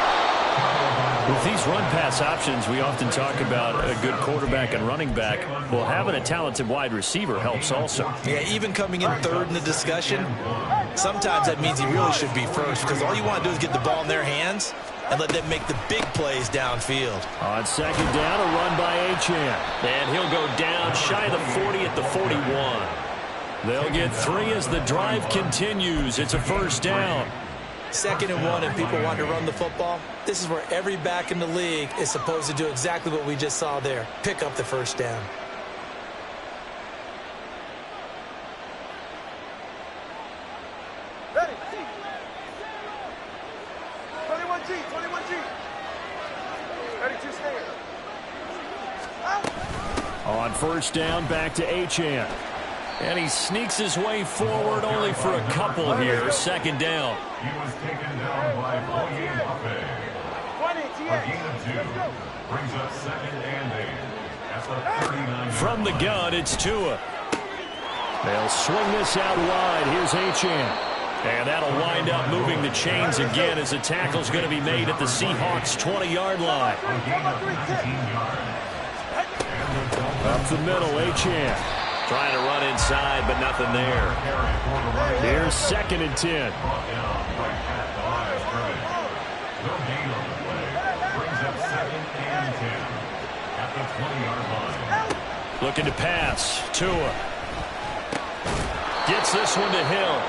With these run-pass options, we often talk about a good quarterback and running back. Well, having a talented wide receiver helps also. Yeah, even coming in third in the discussion, sometimes that means he really should be first, because all you want to do is get the ball in their hands and let them make the big plays downfield. On 2nd down, a run by Achane. And he'll go down shy of the 40 at the 41. They'll get 3 as the drive continues. It's a 1st down. 2nd and 1, and people want to run the football. This is where every back in the league is supposed to do exactly what we just saw there. Pick up the 1st down. Ready. 21G. Ready to stand. Out. On 1st down, back to Achane. And he sneaks his way forward only for a couple here. 2nd down. He was taken down by Gtowncapp. 20, A gain of 2. Brings up 2nd and 8. At the 39. From the gun, it's Tua. They'll swing this out wide. Here's Achane. And that'll wind up moving the chains again as the tackle's going to be made at the Seahawks' 20-yard line. A gain of 19 yards. Up the middle, Achane. Trying to run inside, but nothing there. Here's 2nd and 10. Brought down right at the line of scrimmage. No gain on the play. Brings up 2nd and 10. At the 20-yard line. Looking to pass. Tua. Gets this one to Hill.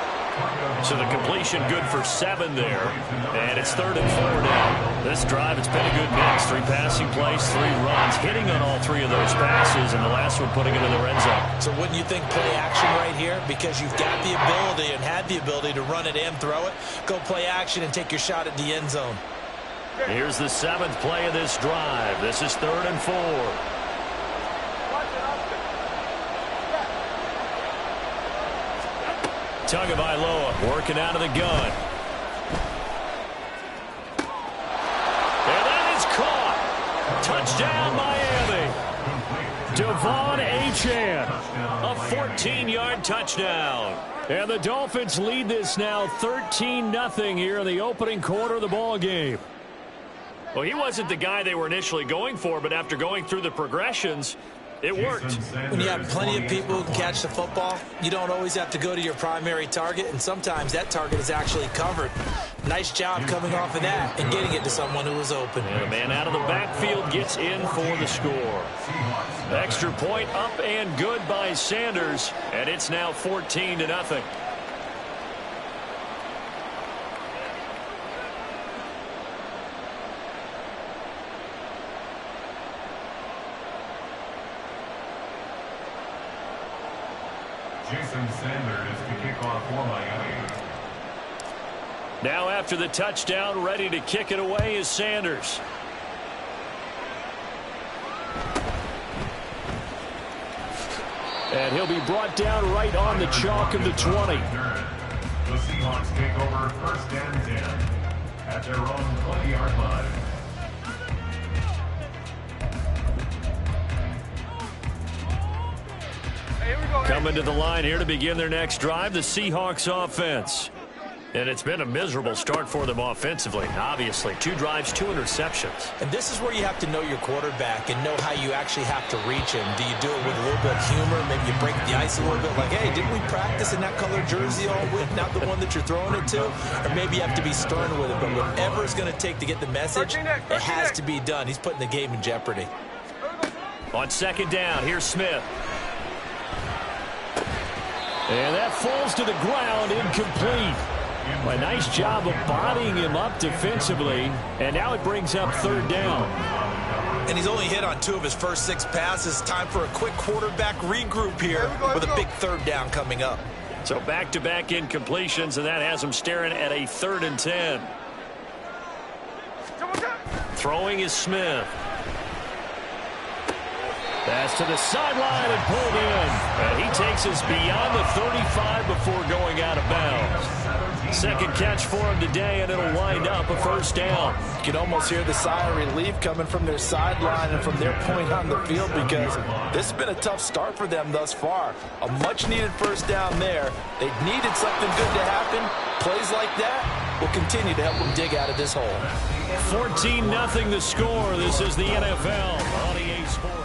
So the completion good for 7 there. And it's 3rd and 4 now. This drive, it's been a good mix. 3 passing plays, 3 runs. Hitting on all 3 of those passes, and the last one putting it in the red zone. So wouldn't you think play action right here? Because you've got the ability and had the ability to run it and throw it. Go play action and take your shot at the end zone. Here's the 7th play of this drive. This is 3rd and 4. Tagovailoa working out of the gun. And that is caught. Touchdown, Miami. Devon Achane. A 14-yard touchdown. And the Dolphins lead this now 13-0 here in the opening quarter of the ball game. Well, he wasn't the guy they were initially going for, but after going through the progressions, It worked. When you have plenty of people who can catch the football, you don't always have to go to your primary target, and sometimes that target is actually covered. Nice job coming off of that and getting it to someone who was open. And a man out of the backfield gets in for the score. Extra point up and good by Sanders, and it's now 14-0. Jason Sanders to kick off for Miami. Now after the touchdown, ready to kick it away is Sanders. And he'll be brought down right on the chalk of the 20. The Seahawks take over first and 10 at their own 20-yard line. Coming to the line here to begin their next drive, the Seahawks offense. And it's been a miserable start for them offensively. Obviously, 2 drives, 2 interceptions. And this is where you have to know your quarterback and know how you actually have to reach him. Do you do it with a little bit of humor? Maybe you break the ice a little bit like, hey, didn't we practice in that colored jersey all week, not the one that you're throwing it to? Or maybe you have to be stern with it. But whatever it's going to take to get the message, it has to be done. He's putting the game in jeopardy. On second down, here's Smith. And that falls to the ground, incomplete. A nice job of bodying him up defensively, and now it brings up third down. And he's only hit on 2 of his first 6 passes. Time for a quick quarterback regroup here with a big third down coming up. So back-to-back incompletions, and that has him staring at a 3rd and 10. Throwing is Smith. Pass to the sideline and pulled in. And he takes us beyond the 35 before going out of bounds. Second catch for him today, and it'll wind up a first down. You can almost hear the sigh of relief coming from their sideline and from their point on the field, because this has been a tough start for them thus far. A much-needed first down there. They needed something good to happen. Plays like that will continue to help them dig out of this hole. 14-0 the score. This is the NFL on EA Sports.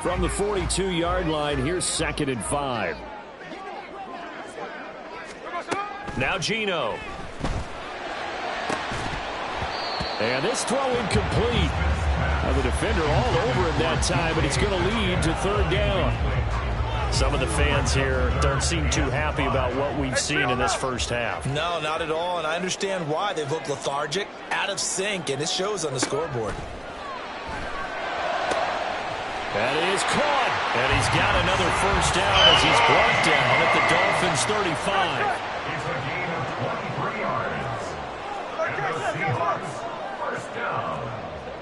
From the 42-yard line, here's 2nd and 5. Now Geno. And this throw incomplete. Now the defender all over him that time, but it's going to lead to 3rd down. Some of the fans here don't seem too happy about what we've seen in this first half. No, not at all, and I understand why. They've looked lethargic, out of sync, and it shows on the scoreboard. That is caught, and he's got another first down as he's brought down at the Dolphins' 35. It's a gain of 23 yards. And the Seahawks first down.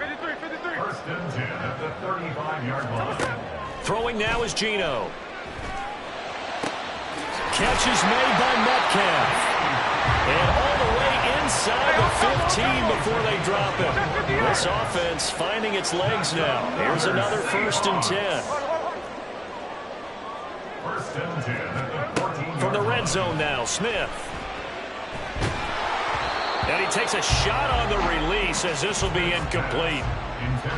53. First and 10 at the 35-yard line. Throwing now is Geno. Catch is made by Metcalf. And all the way inside the 15 before they drop him. This offense finding its legs now. Here's another 1st and 10. First and 10 at the 14. From the red zone now, Smith. And he takes a shot on the release as this will be incomplete.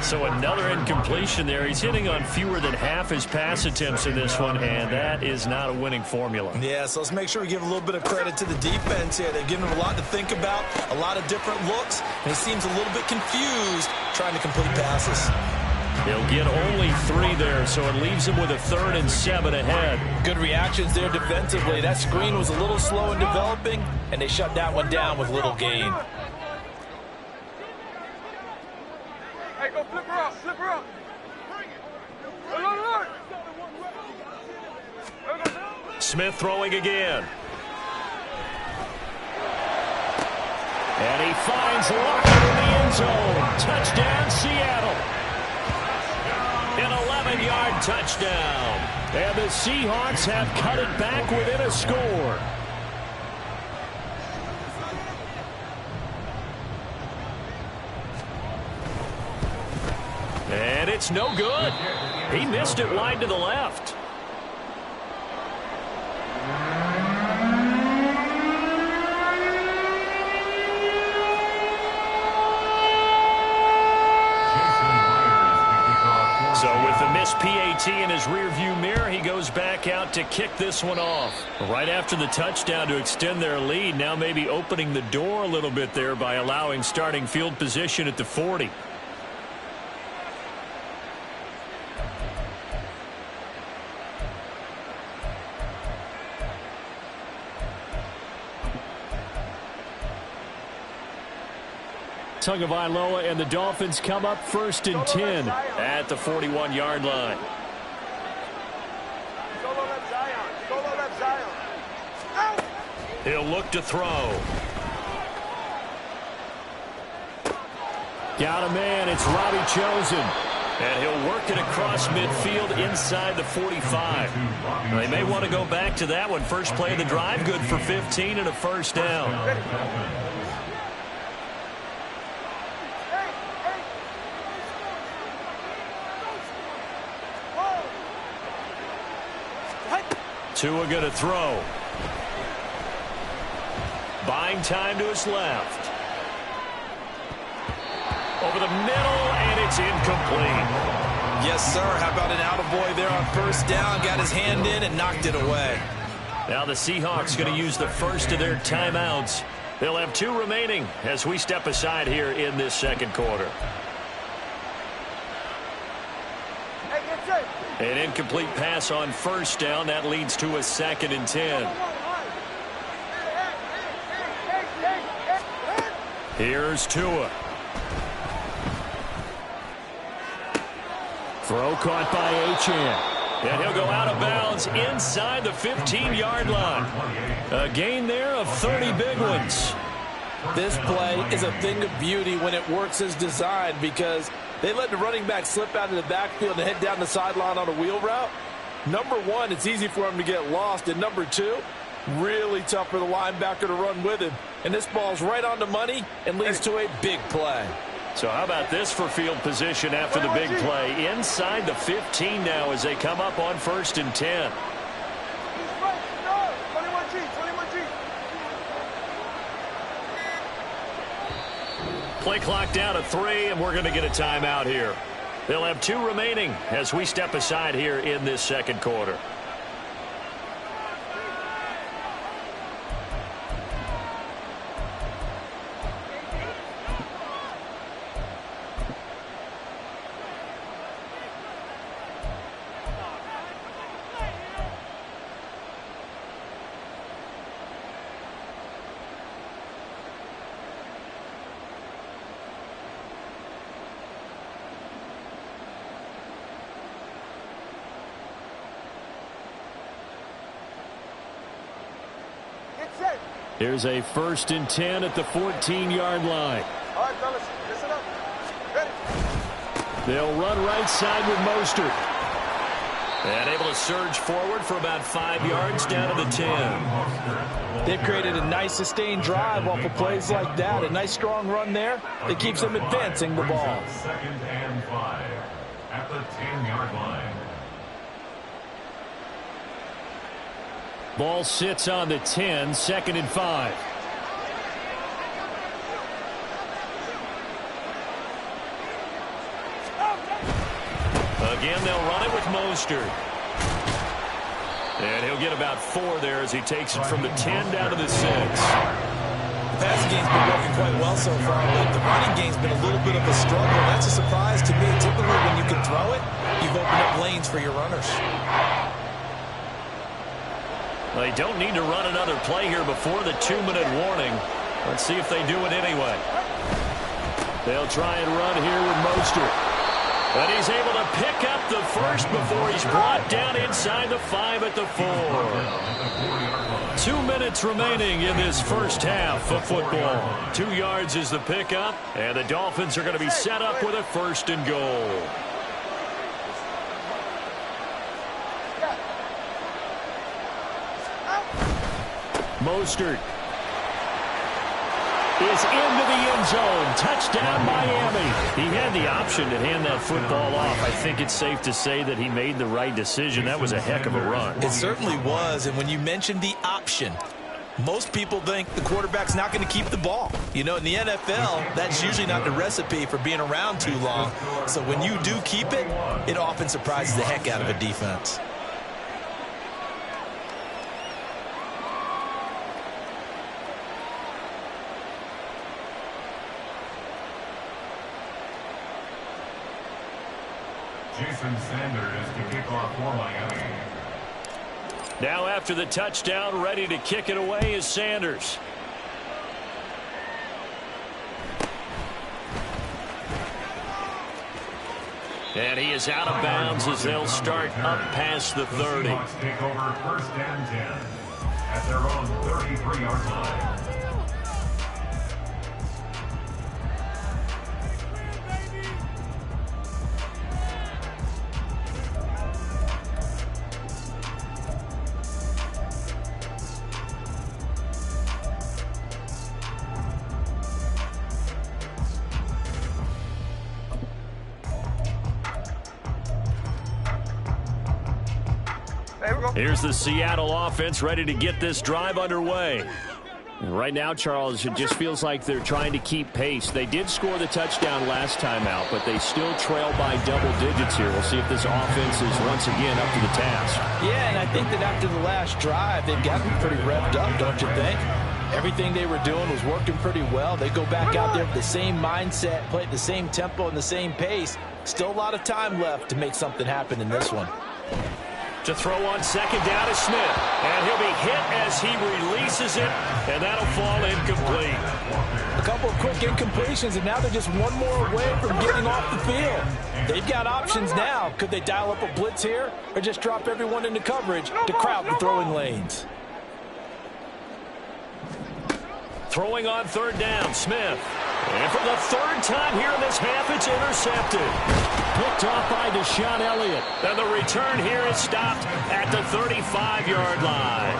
So another incompletion there. He's hitting on fewer than half his pass attempts in this one, and that is not a winning formula. Yeah, so let's make sure we give a little bit of credit to the defense here. They've given him a lot to think about, a lot of different looks, and he seems a little bit confused trying to complete passes. He'll get only 3 there, so it leaves him with a 3rd and 7 ahead. Good reactions there defensively. That screen was a little slow in developing, and they shut that one down with little gain. Hey, go flip her up. Smith throwing again. And he finds Lockett in the end zone. Touchdown, Seattle. An 11-yard touchdown. And the Seahawks have cut it back within a score. And it's no good. He missed it wide to the left. last PAT in his rearview mirror. He goes back out to kick this one off. Right after the touchdown to extend their lead, now maybe opening the door a little bit there by allowing starting field position at the 40. Tagovailoa and the Dolphins come up 1st and 10 at the 41-yard line. He'll look to throw. Got a man. It's Robbie Chosen. And he'll work it across midfield inside the 45. They may want to go back to that one. First play of the drive, good for 15 and a first down. Tua going to throw. Buying time to his left. Over the middle, and it's incomplete. Yes, sir. How about an attaboy there on first down? Got his hand in and knocked it away. Now the Seahawks going to use the first of their timeouts. They'll have 2 remaining as we step aside here in this second quarter. An incomplete pass on first down. That leads to a 2nd and 10. Here's Tua. Throw caught by Achane. And he'll go out of bounds inside the 15-yard line. A gain there of 30 big ones. This play is a thing of beauty when it works as designed because they let the running back slip out of the backfield and head down the sideline on a wheel route. Number 1, it's easy for him to get lost. And number 2, really tough for the linebacker to run with him. And this ball's right on the money and leads to a big play. So how about this for field position after the big play? Inside the 15 now as they come up on 1st and 10. Play clock down to 3, and we're going to get a timeout here. They'll have 2 remaining as we step aside here in this second quarter. Here's a 1st and 10 at the 14-yard line. All right, fellas, listen up. Ready? They'll run right side with Mostert. And able to surge forward for about 5 yards down to the 10. They've created a nice sustained drive off of plays like that. A nice strong run there that keeps them advancing the ball. 2nd and 5 at the 10-yard line. Ball sits on the 10, 2nd and 5. Again, they'll run it with Mostert. And he'll get about 4 there as he takes it from the 10 down to the 6. The passing game's been working quite well so far, but the running game's been a little bit of a struggle. That's a surprise to me. Typically, when you can throw it, you've opened up lanes for your runners. They don't need to run another play here before the 2-minute warning. Let's see if they do it anyway. They'll try and run here with Mostert. But he's able to pick up the first before he's brought down inside the 5 at the 4. 2 minutes remaining in this first half of football. 2 yards is the pickup, and the Dolphins are going to be set up with a 1st and goal. Mostert is into the end zone. Touchdown, Miami. He had the option to hand that football off. I think it's safe to say that he made the right decision. That was a heck of a run. It certainly was, and when you mentioned the option, Most people think the quarterback's not going to keep the ball. You know, in the NFL, that's usually not the recipe for being around too long. So when you do keep it, it often surprises the heck out of a defense. Jason Sanders to kick off for Miami. Now after the touchdown, ready to kick it away is Sanders. And he is out of bounds as they'll start up past the 30. Seahawks take over first and 10 at their own 33-yard line. Here's the Seattle offense ready to get this drive underway. Right now, Charles, it just feels like they're trying to keep pace. They did score the touchdown last time out, but they still trail by double digits here. We'll see if this offense is once again up to the task. Yeah, and I think that after the last drive, they've gotten pretty revved up, don't you think? Everything they were doing was working pretty well. They go back out there with the same mindset, play at the same tempo and the same pace. Still a lot of time left to make something happen in this one. To throw on second down is Smith. And he'll be hit as he releases it, and that'll fall incomplete. A couple of quick incompletions, and now they're just one more away from getting off the field. They've got options now. Could they dial up a blitz here or just drop everyone into coverage to crowd the throwing lanes? Throwing on third down, Smith. And for the third time here in this half, it's intercepted. Picked off by Deshaun Elliott. And the return here is stopped at the 35-yard line.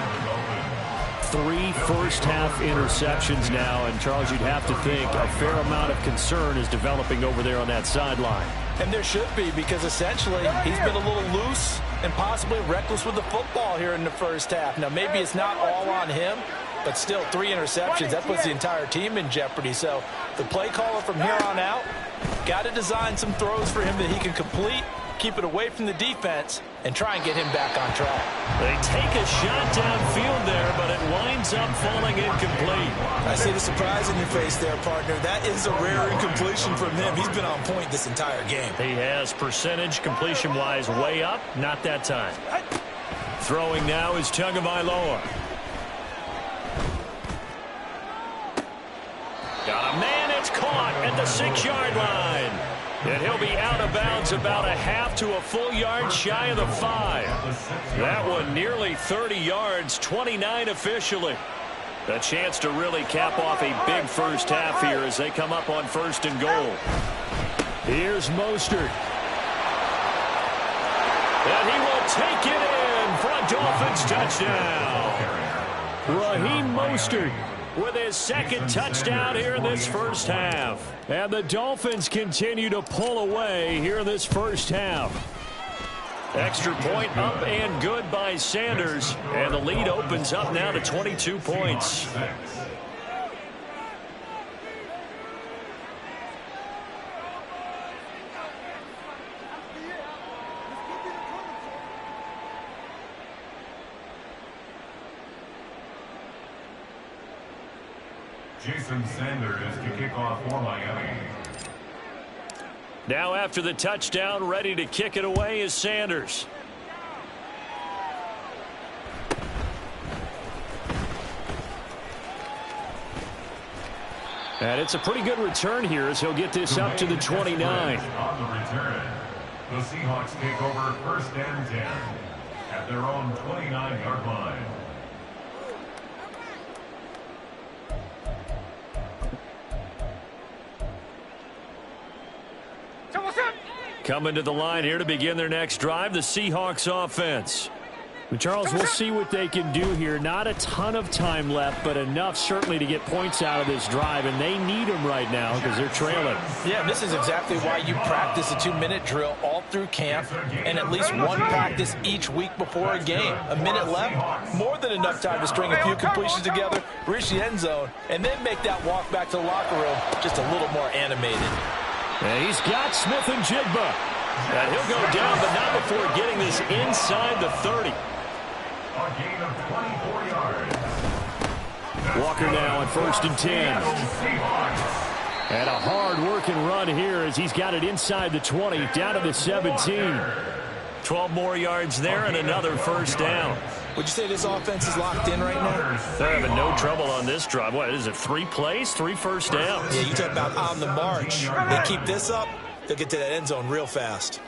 3 first-half interceptions now, and Charles, you'd have to think a fair amount of concern is developing over there on that sideline. And there should be, because essentially he's been a little loose and possibly reckless with the football here in the first half. Now, maybe it's not all on him, but still 3 interceptions. That puts the entire team in jeopardy. So the play caller from here on out got to design some throws for him that he can complete, keep it away from the defense, and try and get him back on track. They take a shot downfield there, but it winds up falling incomplete. I see the surprise in your face there, partner. That is a rare incompletion from him. He's been on point this entire game. He has percentage completion-wise way up, not that time. Throwing now is Tagovailoa. Got a man, it's caught at the 6-yard line. And he'll be out of bounds about a half to a full yard shy of the 5. That one nearly 30 yards, 29 officially. A chance to really cap off a big first half here as they come up on first and goal. Here's Mostert. And he will take it in for a Dolphins touchdown. Raheem Mostert with his second touchdown here in this first half. And the Dolphins continue to pull away here in this first half. Extra point up and good by Sanders. And the lead opens up now to 22 points. Jason Sanders to kick off for Miami. Now after the touchdown, ready to kick it away is Sanders. And it's a pretty good return here as he'll get this up to the 29. On the return, the Seahawks take over first and 10 at their own 29-yard line. Coming to the line here to begin their next drive, the Seahawks offense. Charles, we'll see what they can do here. Not a ton of time left, but enough certainly to get points out of this drive, and they need them right now because they're trailing. Yeah, and this is exactly why you practice a 2-minute drill all through camp and at least one practice each week before a game. A minute left, more than enough time to string a few completions together, reach the end zone, and then make that walk back to the locker room just a little more animated. And he's got Smith and Jigba. And he'll go down, but not before getting this inside the 30. A gain of 24 yards. Walker now on 1st and 10. And a hard-working run here as he's got it inside the 20, down to the 17. 12 more yards there and another first down. Would you say this offense is locked in right now? They're having no trouble on this drive. What is it, 3 plays, 3 first downs? Yeah, you talk about on the march. They keep this up, they'll get to that end zone real fast.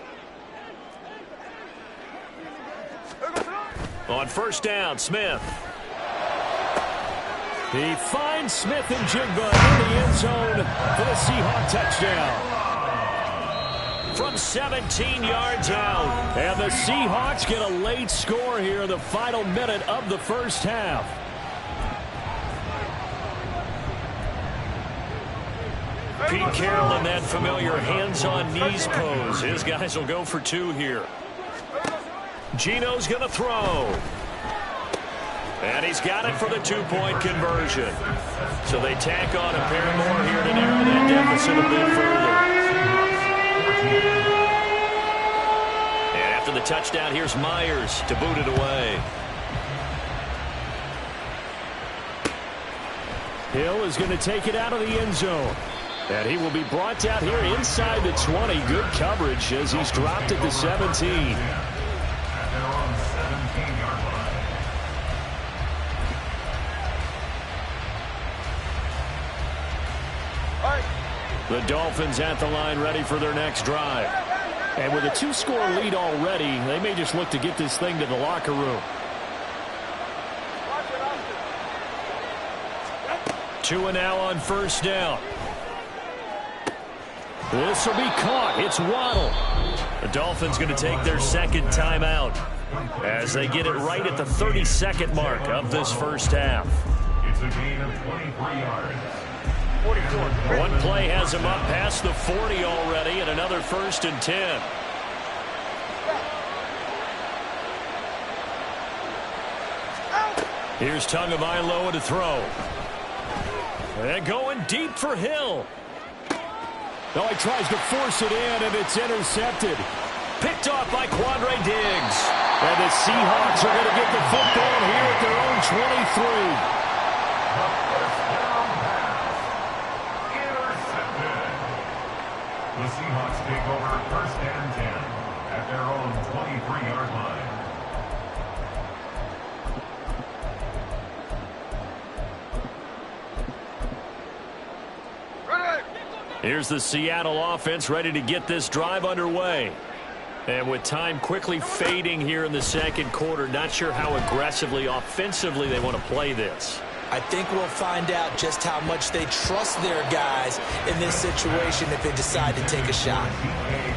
On 1st down, Smith. He finds Smith and Jigba in the end zone for the Seahawk touchdown. From 17 yards out. And the Seahawks get a late score here in the final minute of the first half. Pete Carroll in that familiar hands-on knees pose. His guys will go for 2 here. Geno's going to throw. And he's got it for the 2-point conversion. So they tack on a pair more here to narrow that deficit a bit further. And after the touchdown, here's Myers to boot it away. Hill is going to take it out of the end zone. And he will be brought out here inside the 20. Good coverage as he's dropped at the 17. The Dolphins at the line ready for their next drive. And with a 2-score lead already, they may just look to get this thing to the locker room. 2 now on 1st down. This will be caught. It's Waddle. The Dolphins going to take their 2nd timeout as they get it right at the 32nd mark of this first half. It's a gain of 23 yards. 44. One play has him up past the 40 already, and another 1st and 10. Here's Tagovailoa to throw. And going deep for Hill. No, he tries to force it in, and it's intercepted. Picked off by Quandre Diggs. And the Seahawks are going to get the football here at their own 23. The Seahawks take over 1st and 10 at their own 23-yard line. Here's the Seattle offense ready to get this drive underway. And with time quickly fading here in the 2nd quarter, not sure how aggressively, offensively they want to play this. I think we'll find out just how much they trust their guys in this situation if they decide to take a shot.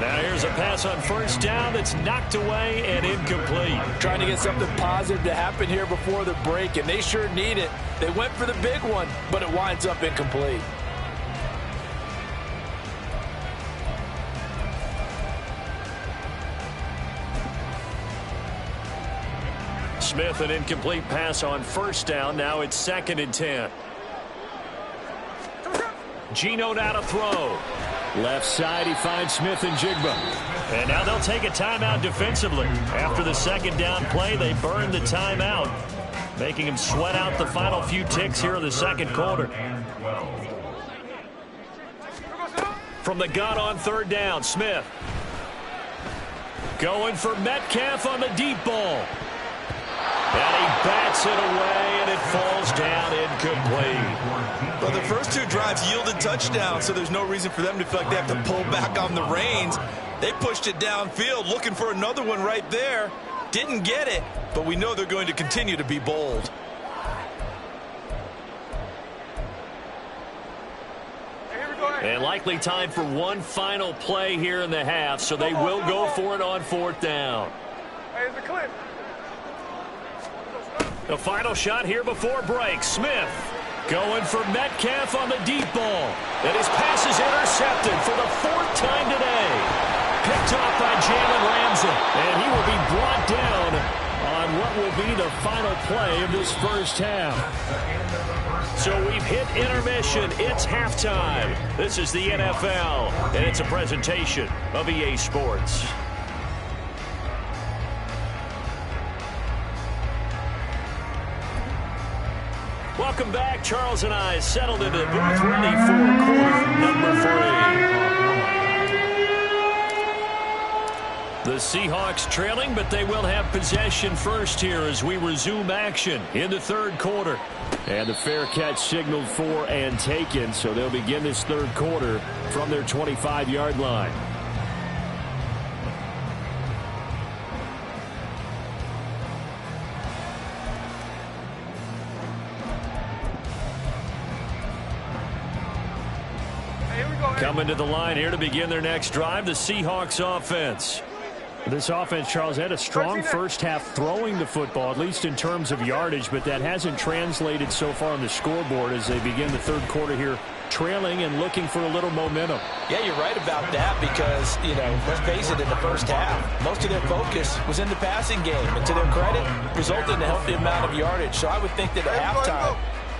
Now here's a pass on 1st down that's knocked away and incomplete. Trying to get something positive to happen here before the break, and they sure need it. They went for the big one, but it winds up incomplete. Smith, an incomplete pass on 1st down. Now it's 2nd and 10. Geno now to throw. Left side, he finds Smith and Jigba. And now they'll take a timeout defensively. After the 2nd down play, they burn the timeout, making him sweat out the final few ticks here in the 2nd quarter. From the gun on 3rd down, Smith. Going for Metcalf on the deep ball. And he bats it away, and it falls down incomplete. Well, the first 2 drives yielded touchdowns, so there's no reason for them to feel like they have to pull back on the reins. They pushed it downfield, looking for another one right there. Didn't get it, but we know they're going to continue to be bold. And likely time for one final play here in the half, so they will go for it on 4th down. Hey, it's a clip. The final shot here before break. Smith going for Metcalf on the deep ball. And his pass is intercepted for the 4th time today. Picked off by Jalen Ramsey. And he will be brought down on what will be the final play of this first half. So we've hit intermission. It's halftime. This is the NFL, and it's a presentation of EA Sports. Welcome back. Charles and I settled into the booth, ready for quarter number 3. The Seahawks trailing, but they will have possession first here as we resume action in the third quarter. And the fair catch signaled for and taken, so they'll begin this third quarter from their 25-yard line. Coming to the line here to begin their next drive, the Seahawks offense. This offense, Charles, had a strong first half throwing the football, at least in terms of yardage, but that hasn't translated so far on the scoreboard as they begin the third quarter here, trailing and looking for a little momentum. Yeah, you're right about that because, let's face it, in the first half, most of their focus was in the passing game. And to their credit, resulted in a healthy amount of yardage. So I would think that at halftime,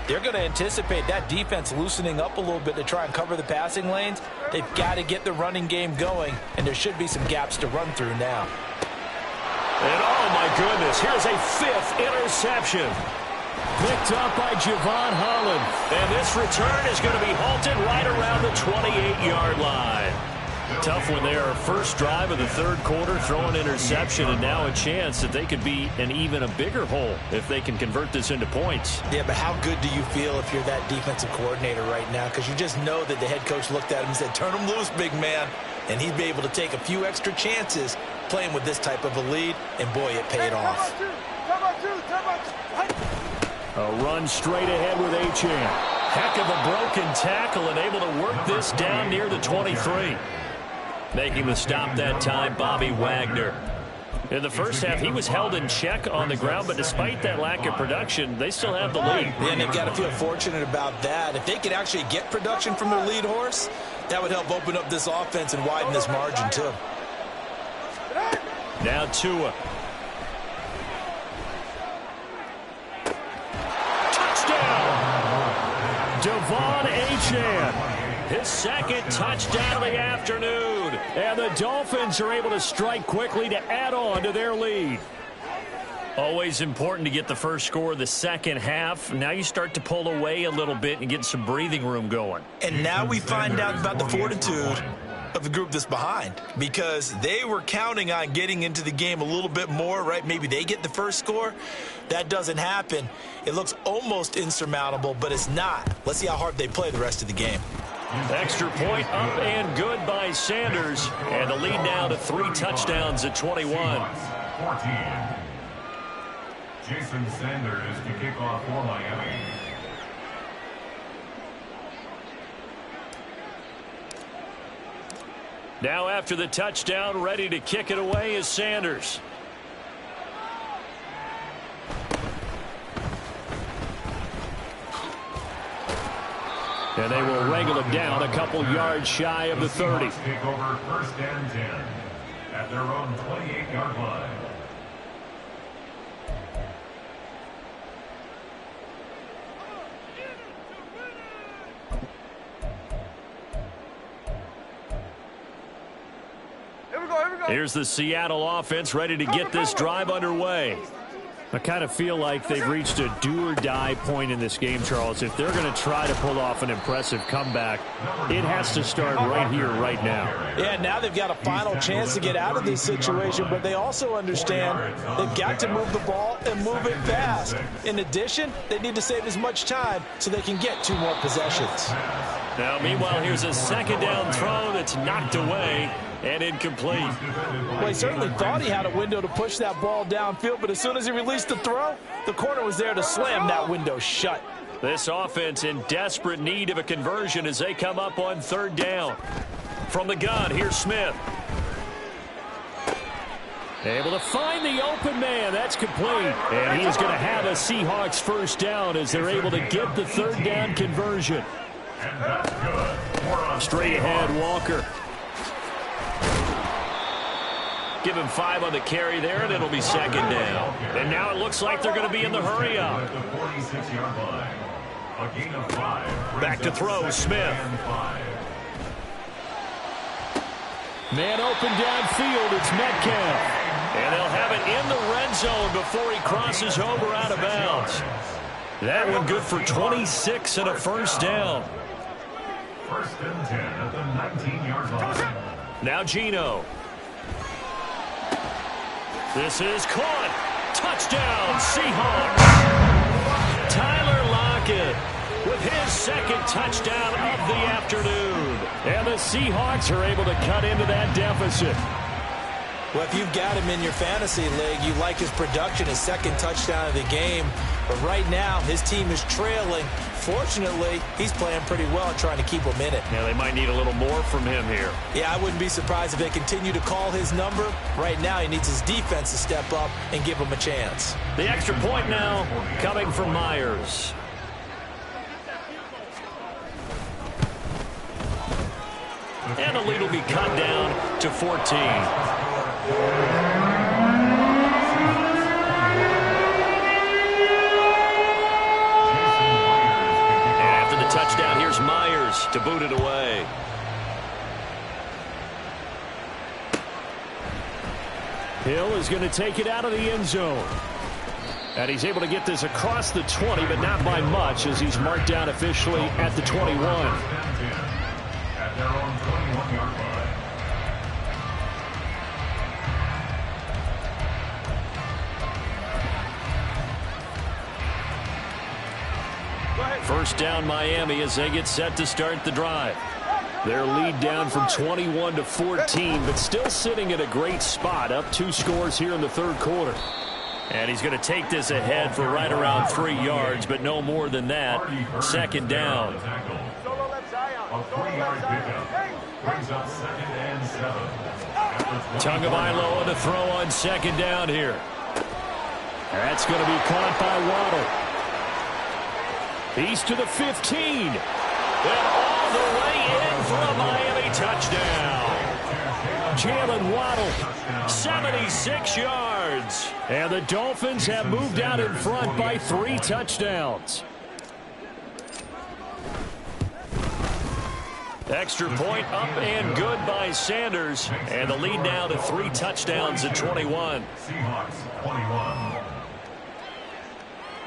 they're going to anticipate that defense loosening up a little bit to try and cover the passing lanes. They've got to get the running game going, and there should be some gaps to run through now. And oh my goodness, here's a 5th interception. Picked up by Javon Holland. And this return is going to be halted right around the 28-yard line. Tough one there. First drive of the third quarter, throwing interception, and now a chance that they could be in even a bigger hole if they can convert this into points. Yeah, but how good do you feel if you're that defensive coordinator right now? Because you just know that the head coach looked at him and said, turn him loose, big man. And he'd be able to take a few extra chances playing with this type of a lead, and boy, it paid off. A run straight ahead with Achane. Heck of a broken tackle and able to work this down near the 23. Making the stop that time, Bobby Wagner. In the first half, he was held in check on the ground, but despite that lack of production, they still have the lead. Yeah, and they've got to feel fortunate about that. If they could actually get production from their lead horse, that would help open up this offense and widen this margin, too. Now Tua. Touchdown! Devon Achane. His second touchdown of the afternoon. And the Dolphins are able to strike quickly to add on to their lead. Always important to get the first score of the second half. Now you start to pull away a little bit and get some breathing room going. And now we find out about the fortitude of the group that's behind, because they were counting on getting into the game a little bit more, right? Maybe they get the first score. That doesn't happen. It looks almost insurmountable, but it's not. Let's see how hard they play the rest of the game. Extra point up and good by Sanders. And the lead now to 3 touchdowns at 21. 14. Jason Sanders to kick off for Miami. Now after the touchdown, ready to kick it away is Sanders. And they will wrangle him down a couple yards shy of the 30. Take over 1st and 10 at their own 28-yard line. Here's the Seattle offense ready to get this drive underway. I kind of feel like they've reached a do-or-die point in this game, Charles. If they're going to try to pull off an impressive comeback, it has to start right here, right now. Yeah, now they've got a final chance to get out of this situation, but they also understand they've got to move the ball and move it fast. In addition, they need to save as much time so they can get 2 more possessions. Now, meanwhile, here's a second down throw that's knocked away and incomplete. Well, he certainly thought he had a window to push that ball downfield, but as soon as he released the throw, the corner was there to slam that window shut. This offense in desperate need of a conversion as they come up on 3rd down. From the gun, here's Smith. Able to find the open man. That's complete. And he is going to have a Seahawks first down as they're able to get the third down conversion. And that's good. Straight ahead, Walker. Give him 5 on the carry there, and it'll be second down. And now it looks like they're going to be in the hurry up. At the 46-yard line. A gain of 5. Back to throw, Smith. Man open downfield, it's Metcalf. And they'll have it in the red zone before he crosses over out of bounds. That one good for 26 and a first down. First and 10 at the 19-yard line. Now Geno. This is caught. Touchdown, Seahawks. Tyler Lockett with his second touchdown of the afternoon. And the Seahawks are able to cut into that deficit. Well, if you've got him in your fantasy league, you like his production, his second touchdown of the game. But right now, his team is trailing. Fortunately, he's playing pretty well and trying to keep him in it. Yeah, they might need a little more from him here. Yeah, I wouldn't be surprised if they continue to call his number. Right now, he needs his defense to step up and give him a chance. The extra point now coming from Myers. And the lead will be cut down to 14. After the touchdown, here's Myers to boot it away. Hill is going to take it out of the end zone. And he's able to get this across the 20, but not by much as he's marked down officially at the 21. At their own 21-yard line. First down Miami as they get set to start the drive. Their lead down from 21 to 14, but still sitting at a great spot, up 2 scores here in the third quarter. And he's going to take this ahead for right around 3 yards, but no more than that. Second down. A 3-yard pickup brings up second and 7. Tagovailoa on the throw on second down here. That's going to be caught by Waddle. He's to the 15. And all the way in for a Miami touchdown. Jalen Waddle, 76 yards. And the Dolphins have moved out in front by 3 touchdowns. Extra point up and good by Sanders. And the lead now to 3 touchdowns at 21. Seahawks 21.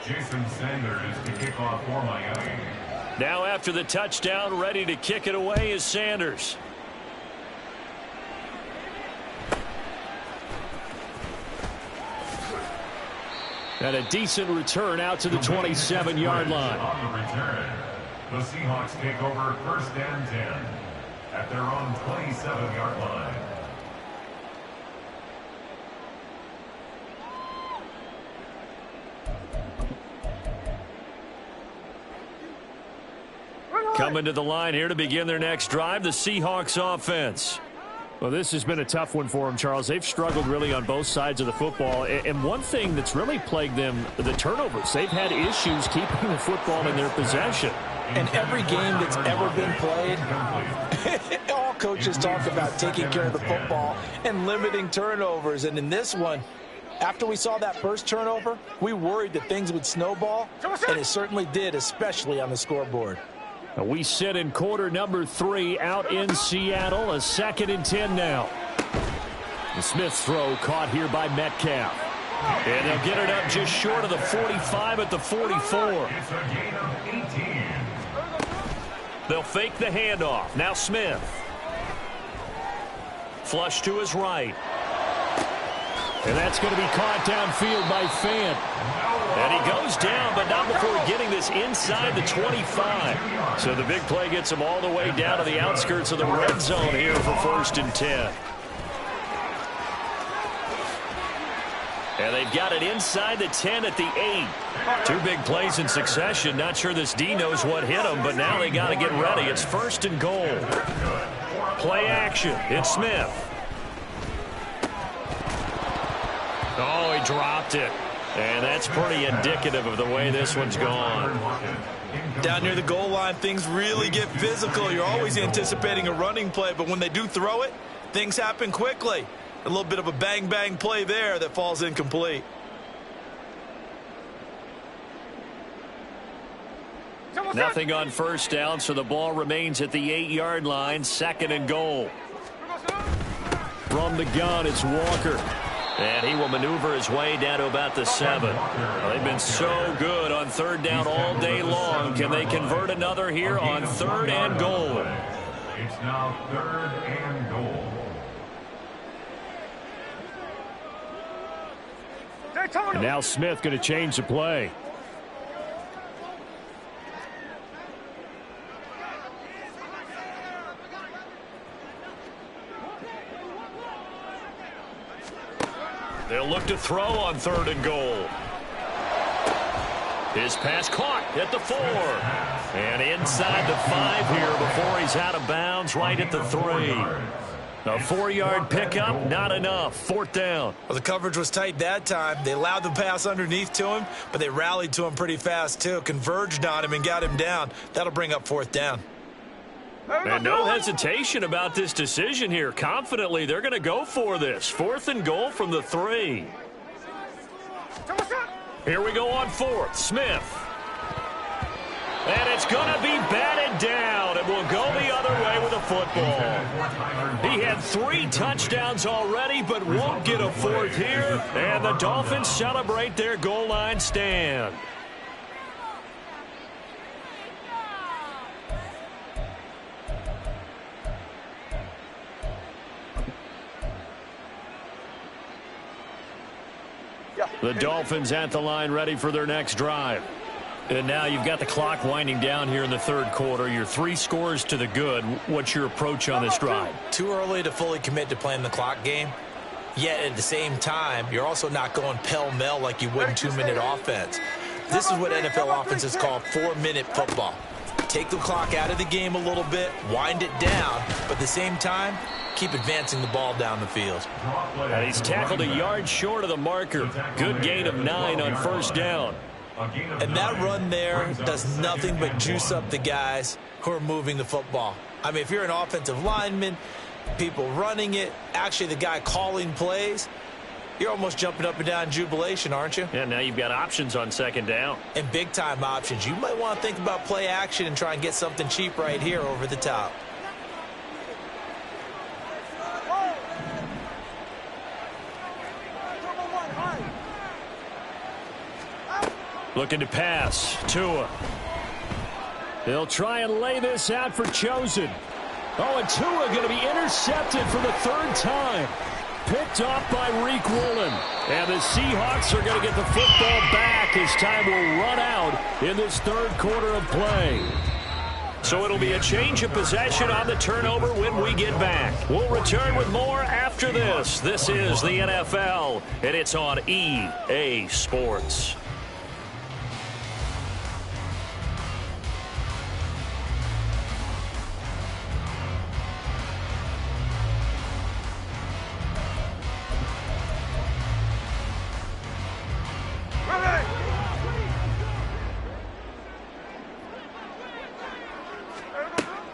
Jason Sanders to kick off for Miami. Now after the touchdown, ready to kick it away is Sanders. And a decent return out to the 27-yard line. On the return, the Seahawks take over first and 10 at their own 27-yard line. Coming to the line here to begin their next drive, the Seahawks offense. Well, this has been a tough one for them, Charles. They've struggled really on both sides of the football. And one thing that's really plagued them, the turnovers. They've had issues keeping the football in their possession. And every game that's ever been played, all coaches talk about taking care of the football and limiting turnovers. And in this one, after we saw that first turnover, we worried that things would snowball, and it certainly did, especially on the scoreboard. We sit in quarter number 3 out in Seattle. A 2nd and 10 now. The Smith's throw caught here by Metcalf. And they'll get it up just short of the 45 at the 44. It's a gain of 18. They'll fake the handoff. Now Smith. Flush to his right. And that's going to be caught downfield by Fant. And he goes down, but not before getting this inside the 25. So the big play gets him all the way down to the outskirts of the red zone here for first and 10. And they've got it inside the 10 at the 8. 2 big plays in succession. Not sure this D knows what hit him, but now they got to get ready. It's first and goal. Play action. It's Smith. Oh, he dropped it. And that's pretty indicative of the way this one's gone. Down near the goal line, things really get physical. You're always anticipating a running play, but when they do throw it, things happen quickly. A little bit of a bang-bang play there that falls incomplete. Nothing on first down, so the ball remains at the 8-yard line, 2nd and goal. From the gun, it's Walker. And he will maneuver his way down to about the 7. They've been so good on 3rd down all day long. Can they convert another here on 3rd and goal? It's now 3rd and goal. And now Smith going to change the play. They'll look to throw on 3rd and goal. His pass caught at the 4. And inside the 5 here before he's out of bounds right at the 3. A 4-yard pickup, not enough. 4th down. Well, the coverage was tight that time. They allowed the pass underneath to him, but they rallied to him pretty fast, too. Converged on him and got him down. That'll bring up 4th down. And no hesitation about this decision here. Confidently, they're going to go for this. 4th and goal from the 3. Here we go on 4th. Smith. And it's going to be batted down. It will go the other way with a football. He had 3 touchdowns already, but won't get a 4th here. And the Dolphins celebrate their goal line stand. The Dolphins at the line ready for their next drive. And now you've got the clock winding down here in the 3rd quarter. You're 3 scores to the good. What's your approach on this drive? Too early to fully commit to playing the clock game. Yet at the same time, you're also not going pell-mell like you would in 2-minute offense. This is what NFL offenses call 4-minute football. Take the clock out of the game a little bit, wind it down, but at the same time, keep advancing the ball down the field. And he's tackled a yard short of the marker. Good gain of 9 on 1st down. And that run there does nothing but juice up the guys who are moving the football. I mean, if you're an offensive lineman, people running it, actually the guy calling plays, you're almost jumping up and down in jubilation, aren't you? And now you've got options on 2nd down. And big-time options. You might want to think about play action and try and get something cheap right here over the top. Looking to pass. Tua. They'll try and lay this out for Chosen. Oh, and Tua going to be intercepted for the 3rd time. Picked off by Reek Woolen. And the Seahawks are going to get the football back as time will run out in this 3rd quarter of play. So it'll be a change of possession on the turnover when we get back. We'll return with more after this. This is the NFL, and it's on EA Sports.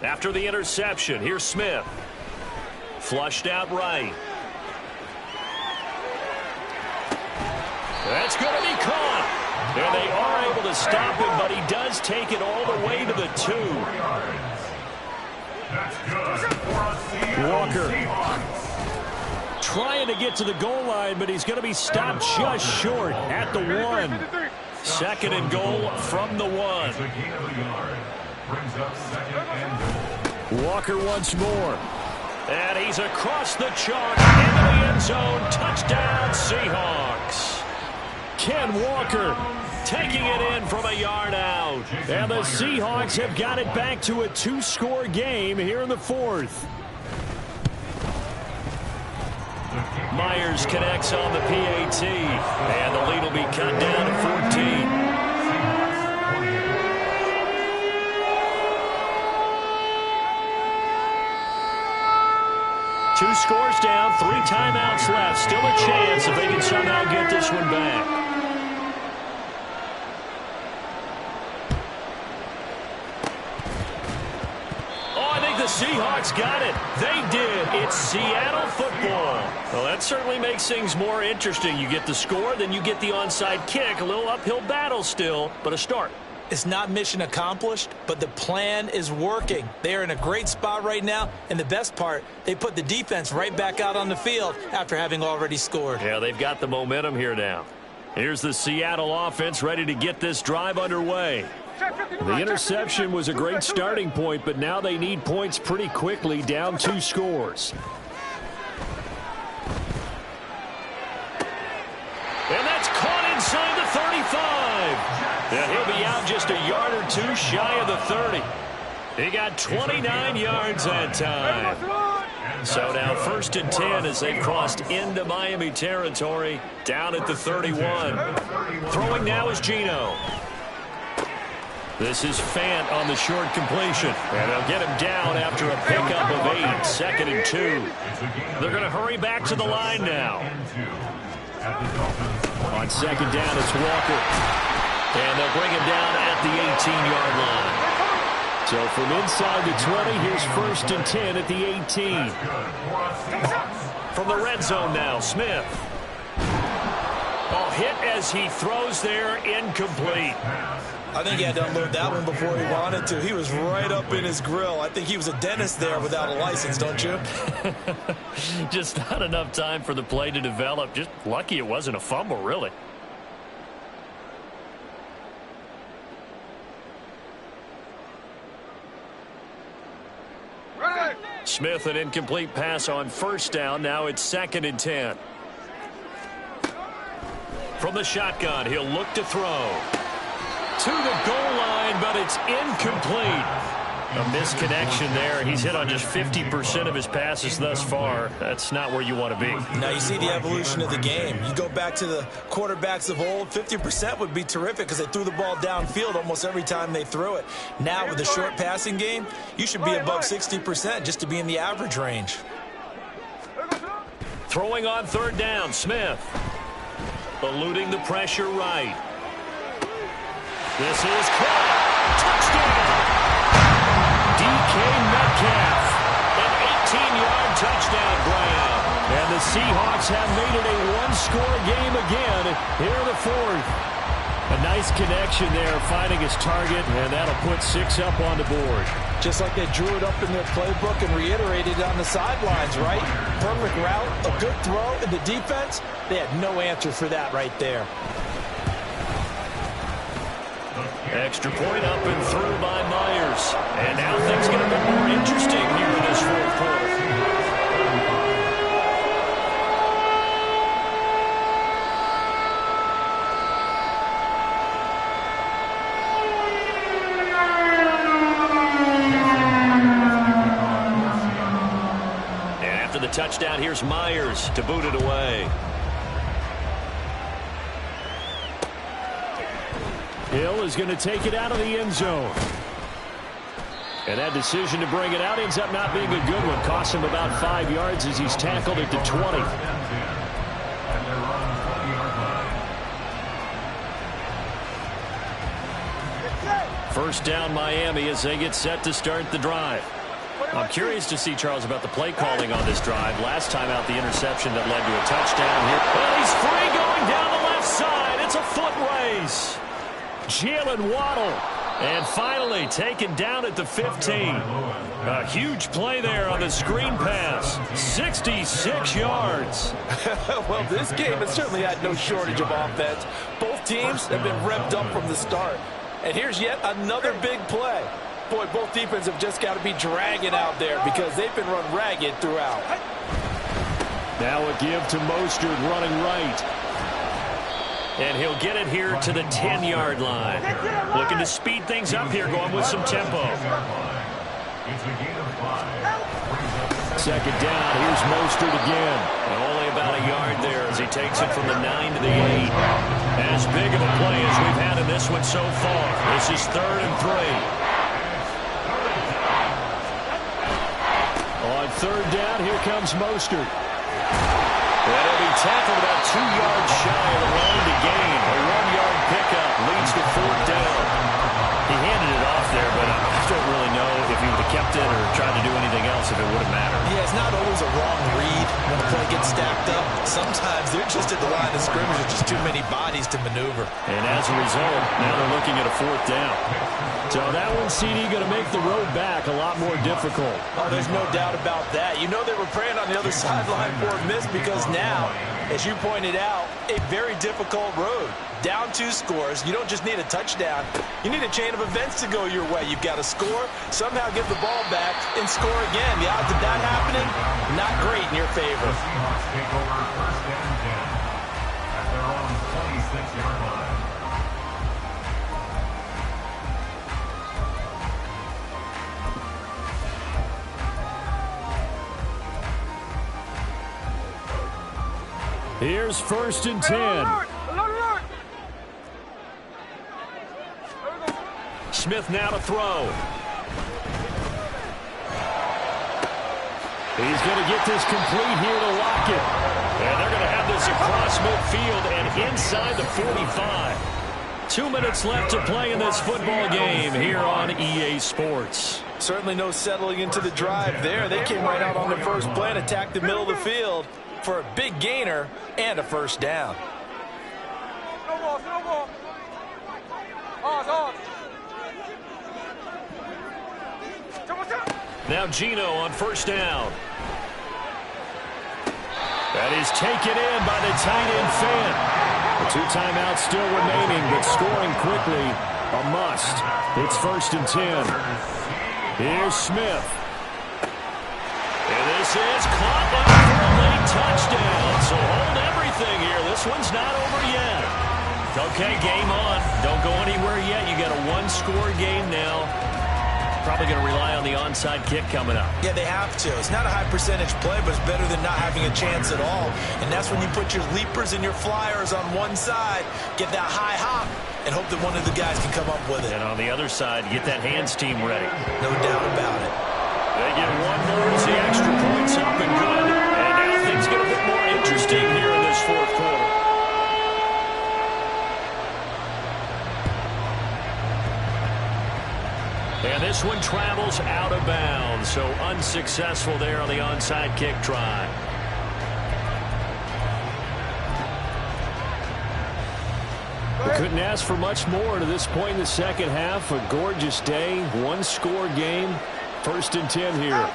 After the interception, here's Smith. Flushed out right. That's going to be caught. And they are able to stop him, but he does take it all the way to the 2. Walker trying to get to the goal line, but he's going to be stopped just short at the 1. 2nd and goal from the 1. Walker once more. And he's across the chalk into the end zone. Touchdown, Seahawks. Ken Walker taking it in from a yard out. And the Seahawks have got it back to a 2-score game here in the 4th. Myers connects on the PAT. And the lead will be cut down to 14. 2 scores down, 3 timeouts left. Still a chance if they can somehow get this one back. The Seahawks got it. They did. It's Seattle football. Well, that certainly makes things more interesting. You get the score, then you get the onside kick. A little uphill battle still, but a start. It's not mission accomplished, but the plan is working. They are in a great spot right now, and the best part, they put the defense right back out on the field after having already scored. Yeah, they've got the momentum here now. Here's the Seattle offense ready to get this drive underway. The interception was a great starting point, but now they need points pretty quickly, down 2 scores. And that's caught inside the 35. And he'll be out just a yard or 2 shy of the 30. He got 29 yards that time. So now 1st and 10 as they've crossed into Miami territory, down at the 31. Throwing now is Geno. This is Fant on the short completion. And they'll get him down after a pickup of 8. 2nd and 2. They're going to hurry back to the line now. On 2nd down, it's Walker. And they'll bring him down at the 18-yard line. So from inside the 20, here's 1st and 10 at the 18. From the red zone now, Smith. Hit as he throws there, incomplete. I think he had to unload that one before he wanted to. He was right up in his grill. I think he was a dentist there without a license, don't you? Just not enough time for the play to develop. Just lucky it wasn't a fumble, really. Smith, an incomplete pass on 1st down. Now it's 2nd and 10. From the shotgun, he'll look to throw. To the goal line, but it's incomplete. A misconnection there. He's hit on just 50% of his passes thus far. That's not where you want to be. Now you see the evolution of the game. You go back to the quarterbacks of old, 50% would be terrific because they threw the ball downfield almost every time they threw it. Now with the short passing game, you should be above 60% just to be in the average range. Throwing on 3rd down, Smith. Eluding the pressure right. This is caught. Touchdown! DK Metcalf. An 18-yard touchdown grab. And the Seahawks have made it a 1-score game again here in the 4th. A nice connection there, finding his target, and that'll put 6 up on the board. Just like they drew it up in their playbook and reiterated it on the sidelines, right? Perfect route, a good throw, and the defense, they had no answer for that right there. Extra point up and through by Myers. And now things get a bit more interesting here in this 4th quarter. And after the touchdown, here's Myers to boot it away. Hill is going to take it out of the end zone. And that decision to bring it out ends up not being a good one. Costs him about 5 yards as he's tackled at the 20. First down Miami as they get set to start the drive. I'm curious to see, Charles, about the play calling on this drive. Last time out, the interception that led to a touchdown here. Well, he's free going down the left side. It's a foot race. Jalen Waddle. And finally taken down at the 15. A huge play there on the screen pass. 66 yards. Well, this game has certainly had no shortage of offense. Both teams have been revved up from the start. And here's yet another big play. Boy, both defenses have just got to be dragging out there because they've been run ragged throughout. Now a give to Mostert running right. And he'll get it here to the 10-yard line. Looking to speed things up here, going with some tempo. Second down, here's Mostert again. And only about a yard there as he takes it from the 9 to the 8. As big of a play as we've had in this one so far. This is 3rd and 3. On third down. Here comes Mostert. And he'll be tackled about 2 yards shy of the line to gain. A 1-yard pickup leads to fourth down. He handed it off there, but I just don't really know if he would have kept it or tried to do anything else if it would have mattered. Yeah, it's not always a wrong read when the play gets stacked up. Sometimes they're just at the line of scrimmage with just too many bodies to maneuver. And as a result, now they're looking at a fourth down. So that one, CD, going to make the road back a lot more difficult. Oh, there's no doubt about that. You know they were praying on the other sideline for a miss because now, as you pointed out, a very difficult road. Down 2 scores. You don't just need a touchdown. You need a chain of events to go your way. You've got to score, somehow give the ball back, and score again. The odds of that happening, not great in your favor. The Seahawks take over first down and 10 at their own 26-yard line. Here's first and 10. Smith now to throw. He's going to get this complete here to Lockett. And they're going to have this across midfield and inside the 45. 2 minutes left to play in this football game here on EA Sports. Certainly no settling into the drive there. They came right out on the first play and attacked the middle of the field for a big gainer and a first down. Now Gino on first down. That is taken in by the tight end Fan. The 2 timeouts still remaining, but scoring quickly, a must. It's first and 10. Here's Smith. And this is caught down for a late touchdown. So hold everything here. This one's not over yet. Okay, game on. Don't go anywhere yet. You got a 1-score game now. Probably going to rely on the onside kick coming up. Yeah, they have to. It's not a high percentage play, but it's better than not having a chance at all. And that's when you put your leapers and your flyers on one side, get that high hop, and hope that one of the guys can come up with it. And on the other side, get that hands team ready. No doubt about it. They get one more as the extra point's up and good. And now things get a bit more interesting here in this fourth quarter. And this one travels out of bounds, so unsuccessful there on the onside kick try. We couldn't ask for much more to this point in the second half. A gorgeous day, 1-score game, first and 10 here.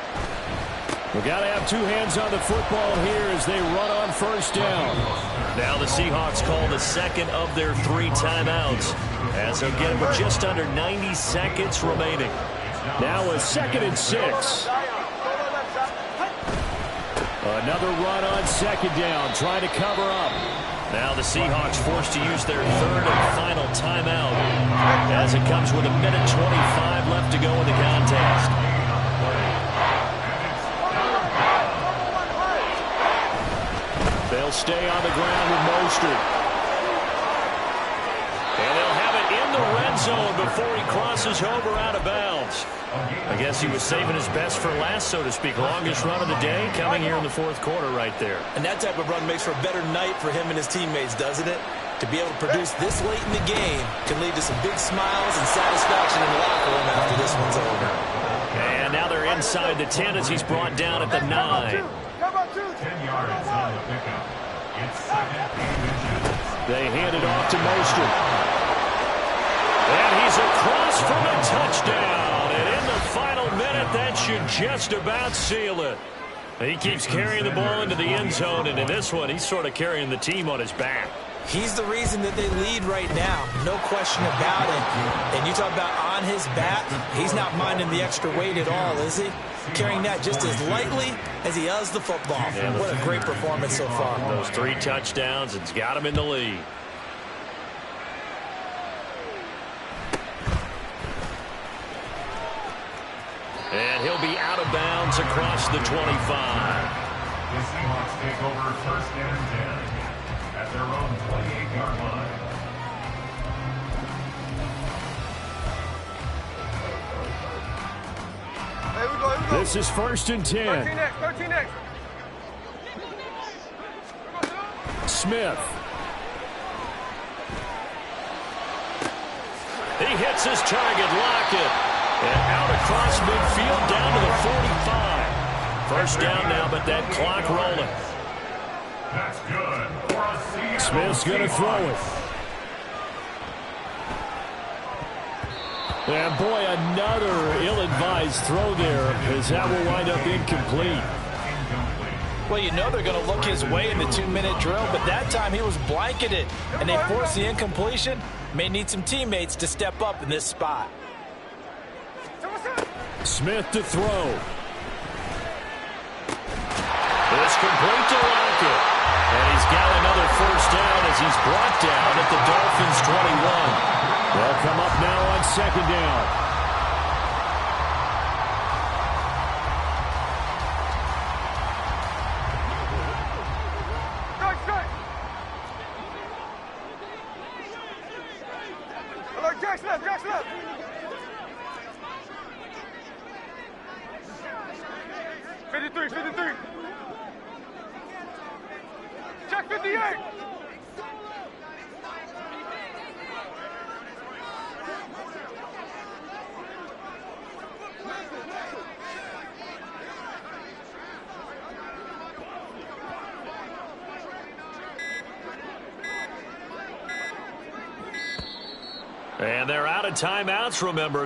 We've got to have 2 hands on the football here as they run on first down. Now the Seahawks call the second of their 3 timeouts, as they'll get it with just under 90 seconds remaining. Now a 2nd and 6. Another run on second down, trying to cover up. Now the Seahawks forced to use their 3rd and final timeout, as it comes with 1:25 left to go in the contest. They'll stay on the ground with Mostert. And they'll have it in the red zone before he crosses over out of bounds. I guess he was saving his best for last, so to speak. Longest run of the day coming here in the fourth quarter right there. And that type of run makes for a better night for him and his teammates, doesn't it? To be able to produce this late in the game can lead to some big smiles and satisfaction in the locker room after this one's over. And now they're inside the 10 as he's brought down at the 9. 10 yards on the pickup. It's 2nd and inches. They hand it off to Mostert. And he's across from a touchdown. And in the final minute, that should just about seal it. He keeps carrying the ball into the end zone, and in this one, he's sort of carrying the team on his back. He's the reason that they lead right now. No question about it. And you talk about on his back, he's not minding the extra weight at all, is he? Carrying that just as lightly as he does the football. Yeah, what a great performance so far. Those 3 touchdowns, it's got him in the lead. And he'll be out of bounds across the 25. The Seahawks take over first and 10 at their own 28-yard line. Here we go. This is 1st and 10. 13 next. Smith. He hits his target, Lockett. And out across midfield down to the 45. First down now, but that clock rolling. That's good. For a Seattle Smith's going to throw it. And boy, another ill-advised throw there, as that will wind up incomplete. Well, you know they're going to look his way in the 2-minute drill, but that time he was blanketed, and they forced the incompletion. May need some teammates to step up in this spot. Smith to throw. It's complete to Lockett. And he's got another first down as he's brought down at the Dolphins' 21. They'll come up now on 2nd down. Jackson left. 53. Check 58. And they're out of timeouts, remember.